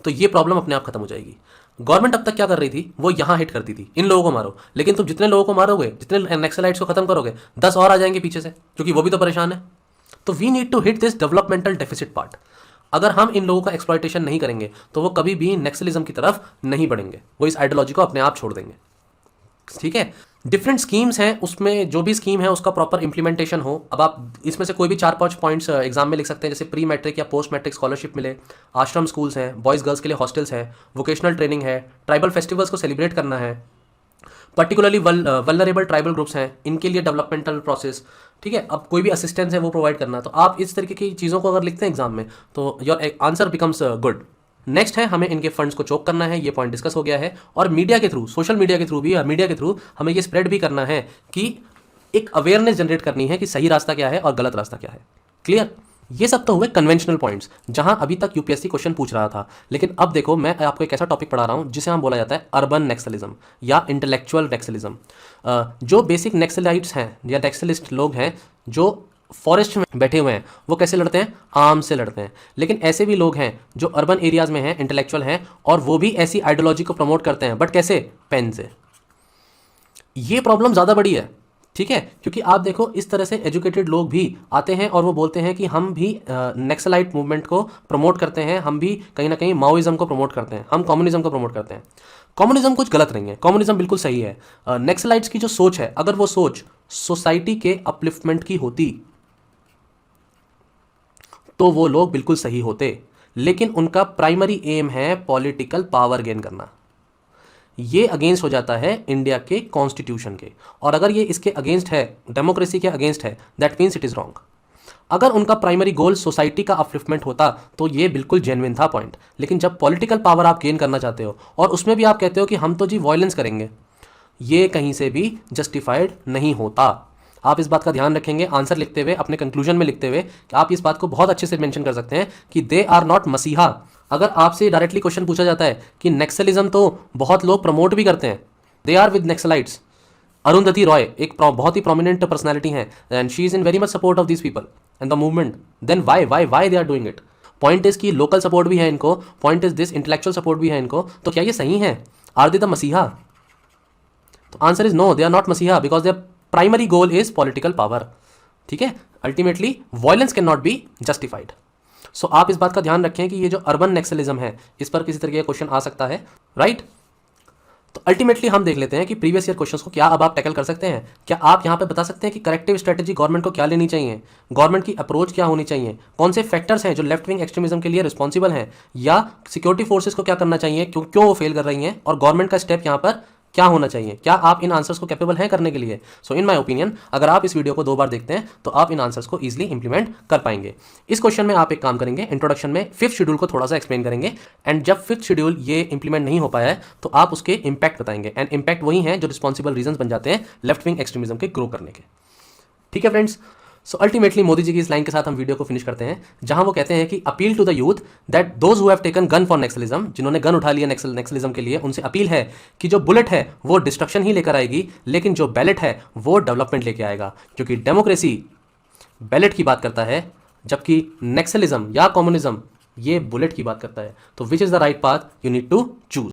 तो ये प्रॉब्लम अपने आप खत्म हो जाएगी। गवर्नमेंट अब तक क्या कर रही थी, वो यहां हिट करती थी, इन लोगों को मारो, लेकिन तुम जितने लोगों को मारोगे, जितने नक्सलाइट्स को खत्म करोगे, 10 और आ जाएंगे पीछे से, क्योंकि वो भी तो परेशान है। तो we need to hit this developmental deficit part. अगर हम इन लोगों का एक्सप्लॉयटेशन नहीं करेंगे तो वो कभी भी नक्सलिज्म की तरफ नहीं बढ़ेंगे, वो इस आइडियोलॉजी को अपने आप छोड़ देंगे, ठीक है। डिफरेंट स्कीम्स हैं, उसमें जो भी स्कीम है उसका प्रॉपर इंप्लीमेंटेशन हो। अब आप इसमें से कोई भी 4-5 पॉइंट्स एग्जाम में लिख सकते हैं, जैसे प्री मैट्रिक या पोस्ट मैट्रिक स्कॉलरशिप मिले, आश्रम स्कूल्स हैं, बॉयज़ गर्ल्स के लिए हॉस्टल्स हैं, वोकेशनल ट्रेनिंग है, ट्राइबल फेस्टिवल्स को सेलिब्रेट करना है, पर्टिकुलरली वल्नरेबल ट्राइबल ग्रुप्स हैं, इनके लिए डेवलपमेंटल प्रोसेस, ठीक है। अब कोई भी असिस्टेंस है वो प्रोवाइड करना। तो आप इस तरीके की चीज़ों को अगर लिखते हैं एग्जाम में तो your answer becomes good. Next है, हमें इनके फंड्स को चोक करना है, ये पॉइंट डिस्कस हो गया है। और मीडिया के थ्रू, सोशल मीडिया के थ्रू भी, मीडिया के थ्रू हमें ये स्प्रेड भी करना है कि एक अवेयरनेस जनरेट करनी है कि सही रास्ता क्या है और गलत रास्ता क्या है। क्लियर? ये सब तो हुए कन्वेंशनल पॉइंट्स जहां अभी तक यूपीएससी क्वेश्चन पूछ रहा था। लेकिन अब देखो, मैं आपको एक ऐसा टॉपिक पढ़ा रहा हूं जिसे हम बोला जाता है अर्बन नेक्सलिज्म या इंटेलेक्चुअल नेक्सलिज्म। जो बेसिक नेक्सलाइट्स हैं या नेक्सलिस्ट लोग हैं जो फॉरेस्ट में बैठे हुए हैं, वो कैसे लड़ते हैं? आर्म्स से लड़ते हैं। लेकिन ऐसे भी लोग हैं जो अर्बन एरियाज में हैं, इंटेलेक्चुअल हैं, और वो भी ऐसी आइडियोलॉजी को प्रमोट करते हैं, बट कैसे? पेन से। ये प्रॉब्लम ज़्यादा बड़ी है, ठीक है? क्योंकि आप देखो, इस तरह से एजुकेटेड लोग भी आते हैं और वो बोलते हैं कि हम भी नेक्सलाइट मूवमेंट को प्रमोट करते हैं, हम भी कहीं ना कहीं माओइज्म को प्रमोट करते हैं, हम कम्युनिज्म को प्रमोट करते हैं। कम्युनिज्म कुछ गलत नहीं है, कम्युनिज्म बिल्कुल सही है। नेक्सलाइट्स की जो सोच है, अगर वो सोच सोसाइटी के अपलिफ्टमेंट की होती तो वो लोग बिल्कुल सही होते। लेकिन उनका प्राइमरी एम है पॉलिटिकल पावर गेन करना। ये अगेंस्ट हो जाता है इंडिया के कॉन्स्टिट्यूशन के, और अगर ये इसके अगेंस्ट है, डेमोक्रेसी के अगेंस्ट है, that means it is wrong. अगर उनका प्राइमरी गोल सोसाइटी का अपलिफ्टमेंट होता तो ये बिल्कुल जेन्युइन था पॉइंट। लेकिन जब पॉलिटिकल पावर आप गेन करना चाहते हो और उसमें भी आप कहते हो कि हम तो जी वायलेंस करेंगे, ये कहीं से भी जस्टिफाइड नहीं होता। आप इस बात का ध्यान रखेंगे आंसर लिखते हुए, अपने कंक्लूजन में लिखते हुए, कि आप इस बात को बहुत अच्छे से मेंशन कर सकते हैं कि दे आर नॉट मसीहा। अगर आपसे डायरेक्टली क्वेश्चन पूछा जाता है कि नेक्सलिज्म तो बहुत लोग प्रमोट भी करते हैं, they are with naxalites. Arundhati Roy एक बहुत ही प्रोमिनेंट पर्सनैलिटी है, and she is in very much support of this people and the movement. Then why they are doing it? Point is कि लोकल सपोर्ट भी है इनको, point is this intellectual support भी है इनको, तो क्या ये सही है? Are they the messiah? तो answer is no, they are not messiah, because their primary goal is political power. ठीक है? Ultimately violence can not be justified. So आप इस बात का ध्यान रखें कि ये जो अर्बन नेक्सलिज्म है, इस पर किसी तरीके का क्वेश्चन आ सकता है, राइट? तो अल्टीमेटली हम देख लेते हैं कि प्रीवियस ईयर क्वेश्चंस को क्या अब आप टैकल कर सकते हैं। क्या आप यहाँ पे बता सकते हैं कि करेक्टिव स्ट्रेटजी गवर्नमेंट को क्या लेनी चाहिए, गवर्नमेंट की अप्रोच क्या होनी चाहिए, कौन से फैक्टर्स हैं जो लेफ्ट विंग एक्सट्रीमिज्म के लिए रिस्पॉन्सिबल हैं, या सिक्योरिटी फोर्सेस को क्या करना चाहिए, क्यों वो फेल कर रही हैं, और गवर्नमेंट का स्टेप यहाँ पर क्या होना चाहिए? क्या आप इन आंसर्स को कैपेबल हैं करने के लिए? सो इन माय ओपिनियन, अगर आप इस वीडियो को 2 बार देखते हैं तो आप इन आंसर्स को इजीली इंप्लीमेंट कर पाएंगे। इस क्वेश्चन में आप एक काम करेंगे, इंट्रोडक्शन में 5th शेड्यूल को थोड़ा सा एक्सप्लेन करेंगे, एंड जब 5th शेड्यूल ये इंप्लीमेंट नहीं हो पाया है तो आप उसके इंपैक्ट बताएंगे, एंड इंपैक्ट वही है जो रिस्पॉन्सिबल रीजन बन जाते हैं लेफ्ट विंग एक्सट्रीमिज्म के ग्रो करने के। ठीक है friends? So ultimately Modi ji की इस लाइन के साथ हम वीडियो को फिनिश करते हैं, जहां वो कहते हैं कि appeal to the youth that those who have taken gun for Naxalism, जिन्होंने गन उठा लिया नेक्सलिज्म के लिए, उनसे अपील है कि जो बुलेट है वो डिस्ट्रक्शन ही लेकर आएगी, लेकिन जो बैलेट है वो डेवलपमेंट लेके आएगा। क्योंकि डेमोक्रेसी बैलेट की बात करता है, जबकि नेक्सलिज्म या कम्युनिज्म ये बुलेट की बात करता है। तो which is the right path? You need to choose.